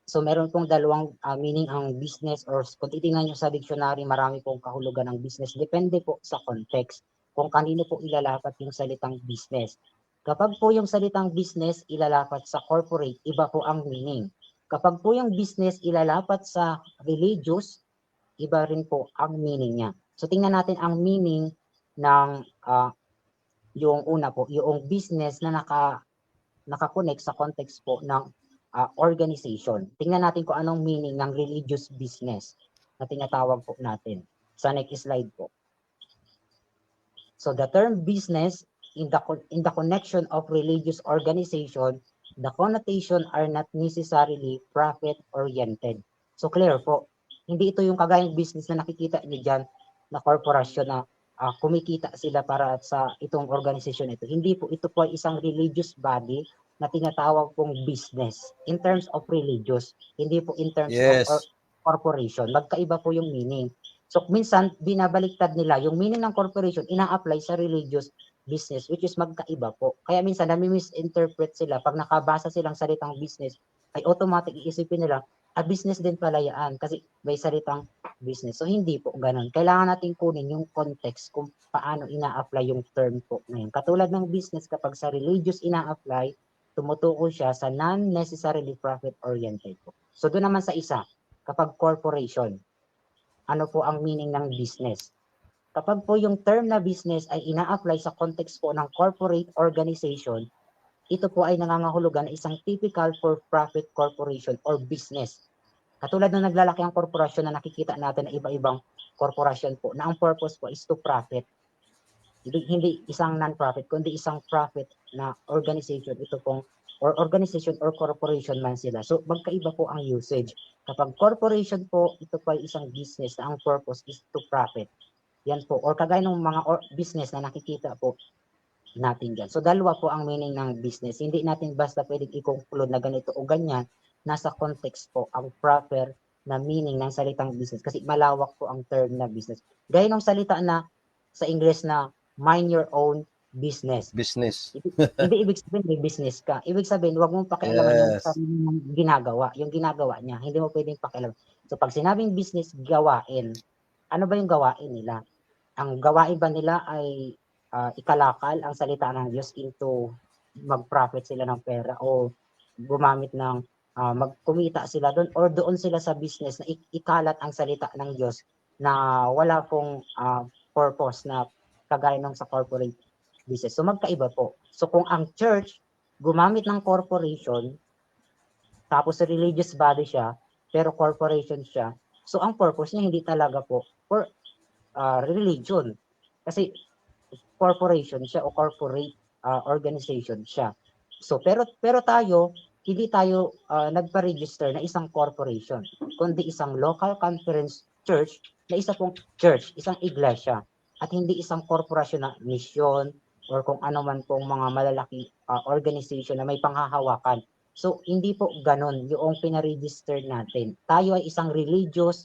So meron pong dalawang meaning ang business or kung titingnan nyo sa dictionary, marami pong kahulugan ng business. Depende po sa context kung kanino po ilalapat yung salitang business. Kapag po yung salitang business ilalapat sa corporate, iba po ang meaning. Kapag po yung business ilalapat sa religious, iba rin po ang meaning niya. So tingnan natin ang meaning ng yung una po, yung business na nakakonect sa context po ng organization. Tingnan natin kung anong meaning ng religious business na tinatawag po natin. Sa next slide po. So the term business in the connection of religious organization, the connotation are not necessarily profit-oriented. So clear po, hindi ito yung kagayang business na nakikita niyo dyan na korporasyon na kumikita sila para sa itong organization ito. Hindi po, ito po ay isang religious body na tinatawag pong business in terms of religious, hindi po in terms of corporation. Magkaiba po yung meaning. So minsan binabaliktad nila yung meaning ng corporation ina-apply sa religious business which is magkaiba po. Kaya minsan nami-misinterpret sila pag nakabasa silang salitang business ay automatic iisipin nila business din pala yan kasi may salitang business. So hindi po ganun. Kailangan natin kunin yung context kung paano ina-apply yung term po na yun. Katulad ng business kapag sa religious ina-apply, tumutukoy siya sa non-necessarily profit-oriented po. So doon naman sa isa, kapag corporation, ano po ang meaning ng business? Kapag po yung term na business ay ina-apply sa context po ng corporate organization, ito po ay nangangahulugan na isang typical for-profit corporation or business. Katulad ng naglalaki ang korporasyon na nakikita natin na iba-ibang korporasyon po na ang purpose po is to profit. Hindi isang non-profit, kundi isang profit na organization. Ito pong or organization or corporation man sila. So magkaiba po ang usage. Kapag corporation po, ito po ay isang business na ang purpose is to profit. Yan po. Or kagaya ng mga business na nakikita po natin dyan. So dalawa po ang meaning ng business. Hindi natin basta pwedeng i-conclude na ganito o ganyan. Nasa context po ang proper na meaning ng salitang business. Kasi malawak po ang term na business. Gaya ng salita na sa English na mind your own business. Hindi ibig sabihin may business ka. Ibig sabihin, huwag mong pakialaman yung sarili mong ginagawa. Yung ginagawa niya, hindi mo pwedeng pakialaman. So pag sinabing business, gawain. Ano ba yung gawain nila? Ang gawain ba nila ay ikalakal ang salita ng Diyos into mag-profit sila ng pera o gumamit ng magkumita sila doon or doon sila sa business na ikalat ang salita ng Diyos na wala pong purpose na kagaya ng sa corporate business. So magkaiba po. So kung ang church gumamit ng corporation tapos religious body siya pero corporation siya, so ang purpose niya hindi talaga po for religion kasi corporation siya o corporate organization siya. So pero tayo hindi tayo nagpa-register na isang corporation kundi isang local conference church na isa pong church, isang iglesia at hindi isang korporasyon na misyon or kung ano man pong mga malalaki organization na may panghahawakan. So hindi po ganun yung pinaregister natin. Tayo ay isang religious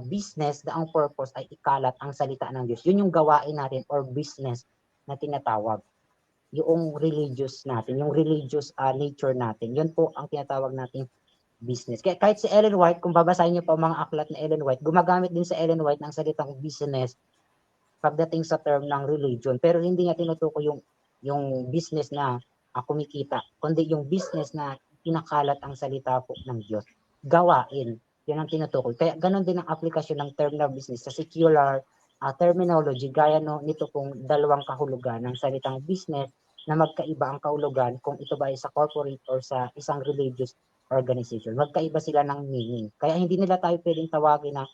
business na ang purpose ay ikalat ang salita ng Diyos. Yun yung gawain natin or business na tinatawag. yung religious natin, yung religious nature natin. Yun po ang tinatawag nating business. Kaya kahit si Ellen White, kung babasahin niyo po ang mga aklat ni Ellen White, gumagamit din sa Ellen White ng salitang business pagdating sa term ng religion. Pero hindi niya tinutukoy yung business na kumikita, kundi yung business na kinakalat ang salita po ng Diyos. Gawain. Yun ang tinutukoy. Kaya ganun din ang aplikasyon ng term na business sa secular terminology, gaya nito pong dalawang kahulugan ng salitang business na magkaiba ang kahulugan kung ito ba ay sa corporate or sa isang religious organization. Magkaiba sila ng meaning. Kaya hindi nila tayo pwedeng tawagin na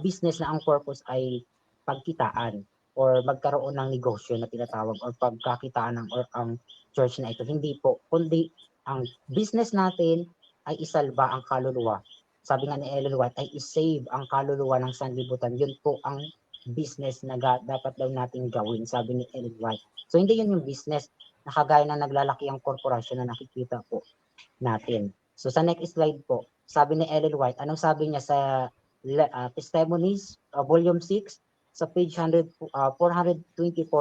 business na ang purpose ay pagkitaan or magkaroon ng negosyo na tinatawag or pagkakitaan ng or ang church na ito. Hindi po, kundi ang business natin ay isalba ang kaluluwa. Sabi nga ni Ellen White ay isave ang kaluluwa ng sanlibutan. Yun po ang business na dapat daw natin gawin, sabi ni Ellen White. So hindi yun yung business na kagaya na naglalaki ang korporasyon na nakikita po natin. So sa next slide po, sabi ni Ellen White, anong sabi niya sa Testimonies, Volume 6, sa page 424,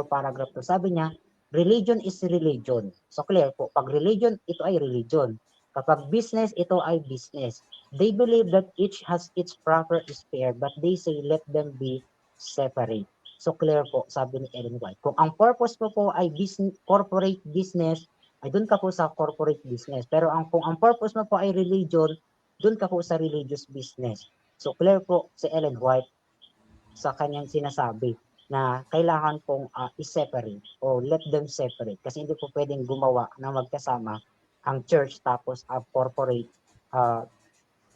paragraph 2, sabi niya, religion is religion. So clear po, pag religion, ito ay religion. Kapag business, ito ay business. They believe that each has its proper sphere, but they say let them be separate. So clear po, sabi ni Ellen White. Kung ang purpose po ay business, corporate business, ay doon ka po sa corporate business. Pero kung ang purpose mo po ay religion, doon ka po sa religious business. So clear po si Ellen White sa kanyang sinasabi na kailangan pong i-separate o let them separate kasi hindi po pwedeng gumawa na magkasama ang church tapos corporate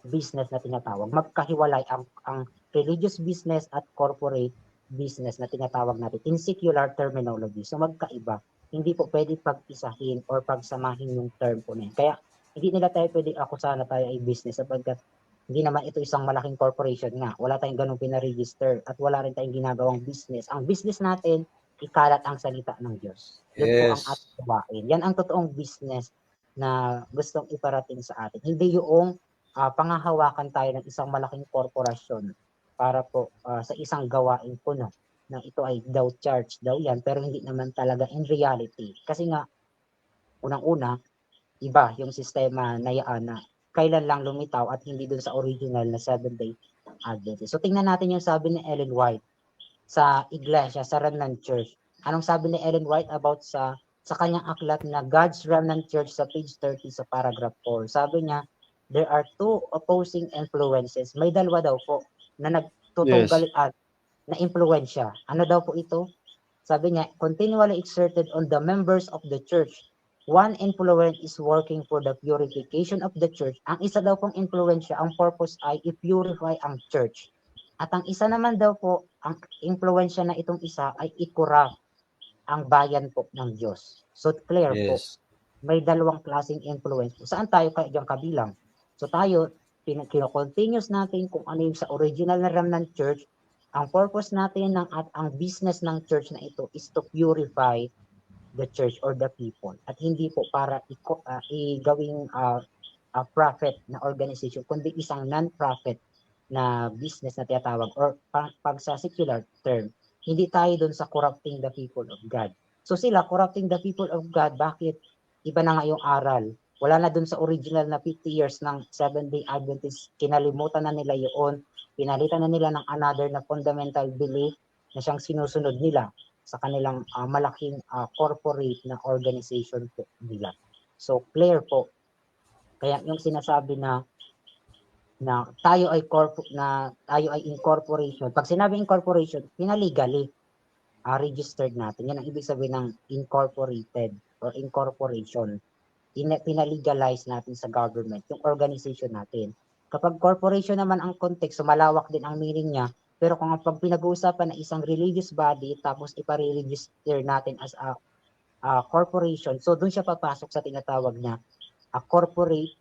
business na tinatawag. Magkahiwalay ang religious business at corporate business na tinatawag natin in secular terminology. So magkaiba. Hindi po pwede pag-isahin or pagsamahin yung term po na yun. Kaya hindi nila tayo pwede akusahan na tayo ay business sapagkat hindi naman ito isang malaking corporation nga. Wala tayong ganung pinaregister at wala rin tayong ginagawang business. Ang business natin, ikalat ang salita ng Diyos. Yun po ang Yes. ating gawain. Yan ang totoong business na gustong iparating sa atin. Hindi yung pangahawakan tayo ng isang malaking korporasyon para po sa isang gawain po na ito ay daw church daw yan pero hindi naman talaga in reality. Kasi nga, unang-una, iba yung sistema na yan na kailan lang lumitaw at hindi dun sa original na Seventh-day Adventist. So tingnan natin yung sabi ni Ellen White sa iglesia, sa Remnant Church. Anong sabi ni Ellen White about sa kanyang aklat na God's Remnant Church sa page 30 sa paragraph 4. Sabi niya, there are two opposing influences. May dalawa daw po na nagtutunggal Yes. na impluensya. Ano daw po ito? Sabi niya, continually exerted on the members of the church. One influence is working for the purification of the church. Ang isa daw pong influensya, ang purpose ay i-purify ang church. At ang isa naman daw po, ang influensya na itong isa ay i-corrupt ang bayan po ng Diyos. So clear po, Yes. may dalawang klaseng influence po. Saan tayo diyang kabilang? So tayo, kino-continuous natin kung ano yung sa original na Remnant Church. Ang purpose natin at ang business ng church na ito is to purify the church or the people at hindi po para gawing profit na organization kundi isang non-profit na business na tinatawag or pag sa secular term hindi tayo doon sa corrupting the people of God. So sila corrupting the people of God, bakit? Iba na nga yung aral. Wala na doon sa original na 50 years ng Seventh-day Adventist, kinalimutan na nila yun, pinalitan na nila ng another na fundamental belief na siyang sinusunod nila sa kanilang malaking corporate na organization po nila. So clear po. Kaya yung sinasabi na tayo ay incorporation. Pag sinabi incorporation, pinalegally registered natin. Yan ang ibig sabihin ng incorporated or incorporation. Pinalegalize natin sa government, yung organization natin. Kapag corporation naman ang context, so malawak din ang meaning niya. Pero kung pag pinag-uusapan na isang religious body, tapos ipare-register natin as a corporation, so doon siya papasok sa tinatawag na corporate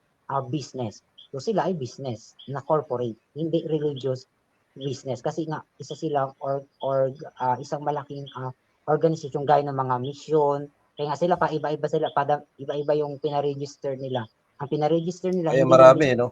business. So sila ay business na corporate, hindi religious business. Kasi nga, isa silang isang malaking organization gaya ng mga mission. Kaya nga sila pa, iba-iba sila, iba-iba yung pinaregister nila. Ang pinaregister nila, Kaya hindi lang marami, no?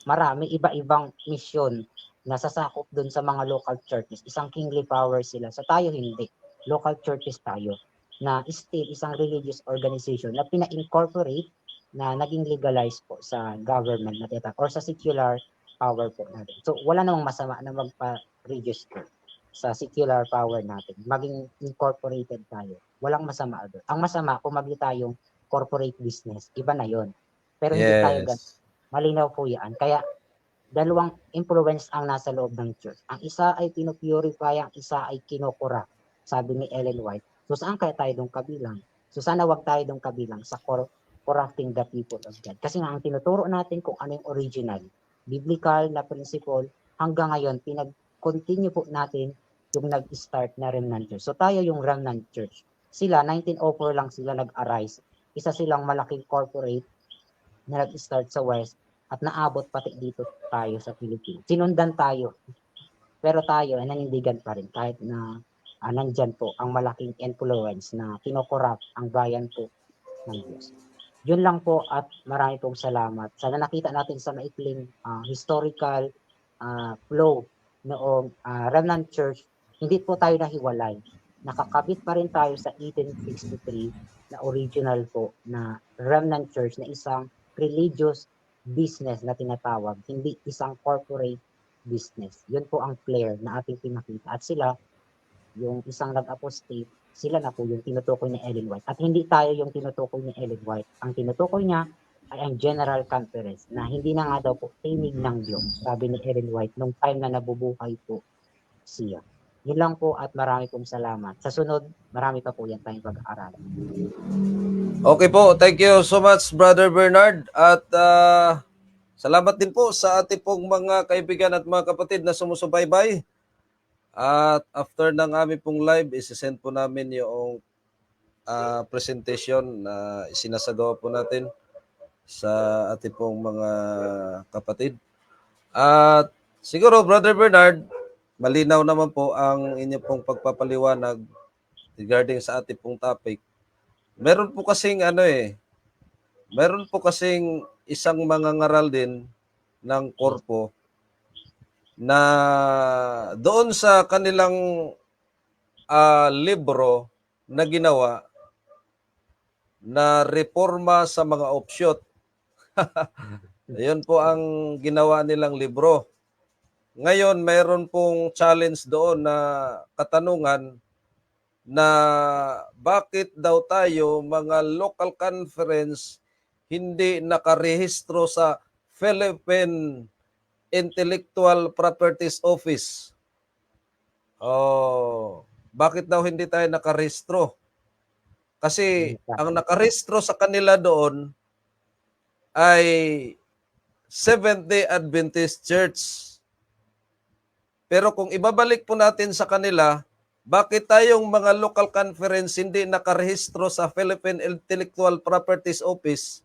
marami, iba-ibang mission na sasakop dun sa mga local churches. Isang kingly power sila. So tayo hindi. Local churches tayo. na still isang religious organization na pina-incorporate na naging legalized po sa government na tinatawag or sa secular power po natin. So wala namang masama na magpa-register sa secular power natin. Maging incorporated tayo. Walang masama doon. Ang masama kung tayong corporate business, iba na 'yon. Pero hindi tayo ganun. Yes. Malinaw po 'yan. Kaya dalawang influence ang nasa loob ng church. Ang isa ay pinopurify, ang isa ay kinokora. Sabi ni Ellen White. So saan kaya tayo dong kabilang? So sana wag tayo dong kabilang sa corrupting the people of God. Kasi nga ang tinuturo natin kung ano yung original, biblical na principle, hanggang ngayon pinag-continue po natin yung nag-start na remnant church. So tayo yung remnant church. Sila, 1904 lang sila nag-arise. Isa silang malaking corporate na nag-start sa West at naabot pati dito tayo sa Pilipinas. Sinundan tayo. Pero tayo ay nanindigan pa rin kahit na nandyan po ang malaking influence na kinokorrupt ang bayan po ng Diyos. Yun lang po at marami pong salamat. Sana nakita natin sa maikling historical flow noong Remnant Church, hindi po tayo nahiwalay. Nakakabit pa rin tayo sa 1863 na original po na Remnant Church na isang religious business na tinatawag, hindi isang corporate business. Yun po ang flare na ating pinakita. At sila, yung isang nag-apostate, sila na po yung tinutukoy ni Ellen White. At hindi tayo yung tinutukoy ni Ellen White. Ang tinutukoy niya ay ang General Conference na hindi na nga daw po tinig ng Diyos, sabi ni Ellen White, nung time na nabubuhay po siya. Yun lang po at marami pong salamat. Sa sunod, marami pa po yan tayong pag-aaralan. Okay po, thank you so much, Brother Bernard. At salamat din po sa ating pong mga kaibigan at mga kapatid na sumusubaybay. At after ng aming pong live, isi-send po namin yung presentation na sinasagawa po natin sa ating pong mga kapatid. At siguro, Brother Bernard, malinaw naman po ang inyong pong pagpapaliwanag regarding sa ating pong topic. Meron po kasing meron po kasing isang mangangaral din ng korpo na doon sa kanilang libro na ginawa na reforma sa mga opsyot. Ayun po ang ginawa nilang libro. Ngayon, mayroon pong challenge doon na katanungan na bakit daw tayo mga local conference hindi nakarehistro sa Philippine Intellectual Properties Office. Bakit daw hindi tayo nakarehistro? Kasi ang nakarehistro sa kanila doon ay Seventh-day Adventist Church. Pero kung ibabalik po natin sa kanila, bakit tayong mga local conference hindi nakarehistro sa Philippine Intellectual Properties Office?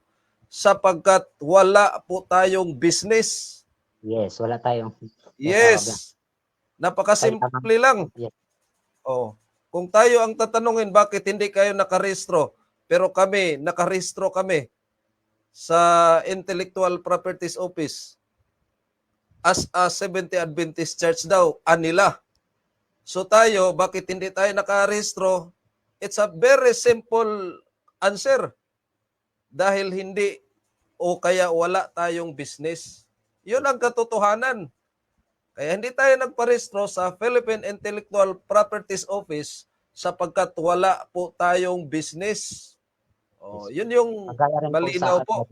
Sapagkat wala po tayong business. Yes, wala tayong. Yes. Napakasimple lang. Yes. Kung tayo ang tatanungin, bakit hindi kayo nakarehistro? Pero kami, nakarehistro kami sa Intellectual Properties Office as a Seventh-day Adventist Church daw, anila. So tayo, bakit hindi tayo nakarehistro? It's a very simple answer. Dahil hindi o kaya wala tayong business. Yun ang katotohanan. Kaya hindi tayo nagparehistro sa Philippine Intellectual Properties Office sapagkat wala po tayong business. Yun yung malinaw po.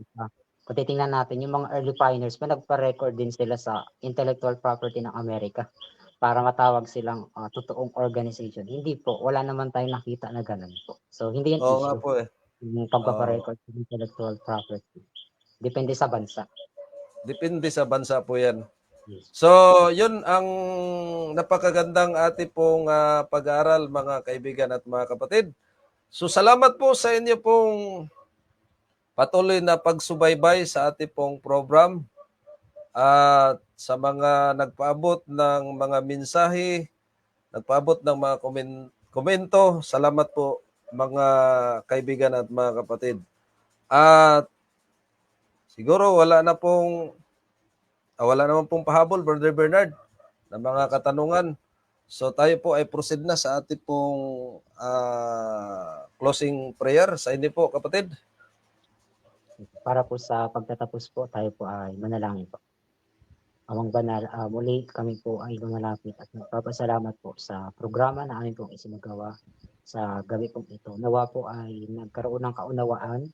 Kung titingnan natin, yung mga early pioneers, nagpa-record din sila sa intellectual property ng Amerika para matawag silang totoong organization. Hindi po, wala naman tayong nakita na ganun po. So, hindi yan issue. Nga po Yung pagpaparecord sa intellectual property. Depende sa bansa. Depende sa bansa po yan. Yes. So, yun ang napakagandang ating pong pag-aaral, mga kaibigan at mga kapatid. So, salamat po sa inyo pong patuloy na pagsubaybay sa ating pong program at sa mga nagpaabot ng mga mensahe, nagpaabot ng mga komento. Salamat po, mga kaibigan at mga kapatid. At siguro wala naman pong pahabol, Brother Bernard, na mga katanungan. So tayo po ay proceed na sa ating pong closing prayer. Sa inyo po, kapatid. Para po sa pagtatapos po, tayo po ay manalangin po. Amang banal, muli kami po ay lumalapit at nagpapasalamat po sa programa na amin pong isinagawa sa gabi pong ito. Nawa po ay nagkaroon ng kaunawaan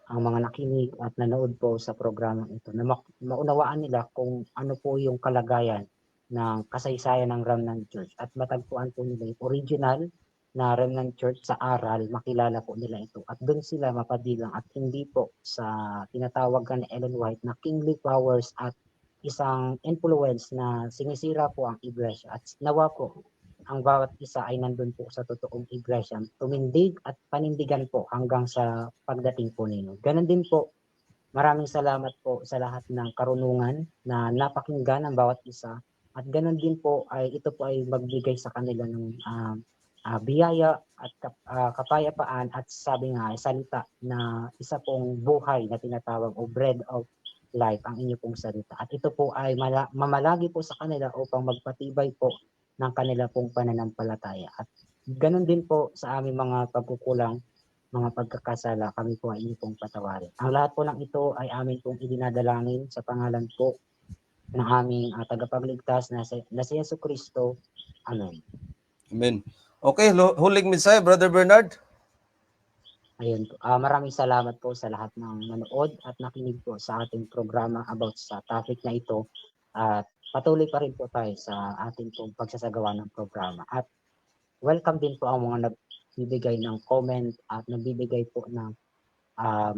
ang mga nakinig at nanood po sa programang ito na maunawaan nila kung ano po yung kalagayan ng kasaysayan ng Remnant Church at matagpuan po nila yung original na Remnant Church sa aral, makilala po nila ito at doon sila mapadilang at hindi po sa tinatawag ni Ellen White na kingly powers at isang influence na sinisira po ang iglesia at nawa po ang bawat isa ay nandun po sa totoong iglesia, tumindig at panindigan po hanggang sa pagdating po ninyo. Ganon din po, maraming salamat po sa lahat ng karunungan na napakinggan ng bawat isa at ganon din po ay ito po ay magbigay sa kanila ng biyaya at kapayapaan at sabi nga salita na isa pong buhay na tinatawag o bread of life ang inyo pong salita. At ito po ay mamalagi po sa kanila upang magpatibay po ng kanila pong pananampalataya. At ganun din po sa aming mga pagkukulang, mga pagkakasala, kami po ay inyo pong patawarin. Ang lahat po ng ito ay amin pong idinadalangin sa pangalan po ng aming tagapagligtas na si Yesu Cristo. Amen. Amen. Okay, huling mensahe, Brother Bernard. Ayun po. Maraming salamat po sa lahat ng nanood at nakinig po sa ating programa about sa topic na ito. At patuloy pa rin po tayo sa ating pong pagsasagawa ng programa. At welcome din po ang mga nagbibigay ng comment at nagbibigay po ng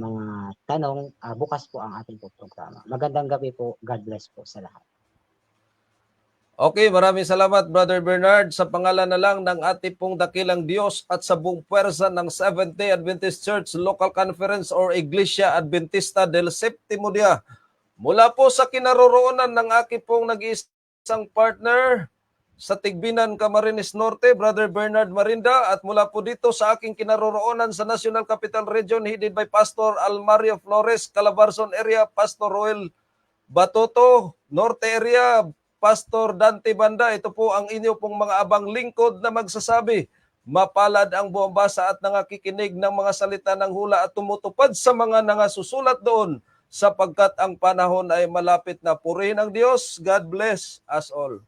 mga tanong. Bukas po ang ating pong programa. Magandang gabi po. God bless po sa lahat. Okay, maraming salamat, Brother Bernard. Sa pangalan na lang ng ating pong dakilang Diyos at sa buong puwersa ng Seventh-day Adventist Church Local Conference or Iglesia Adventista del Séptimo Día, mula po sa kinaroroonan ng aking pong nag-iisang partner sa Tigbinan, Camarines Norte, Brother Bernard Marinda, at mula po dito sa aking kinaroroonan sa National Capital Region, headed by Pastor Almario Flores, Calabarzon area, Pastor Roel Batoto, Norte area, Pastor Dante Banda. Ito po ang inyo pong mga abang lingkod na magsasabi, mapalad ang buwambasa at nangakikinig ng mga salita ng hula at tumutupad sa mga nangasusulat doon sapagkat ang panahon ay malapit na. Purihin ang Diyos. God bless us all.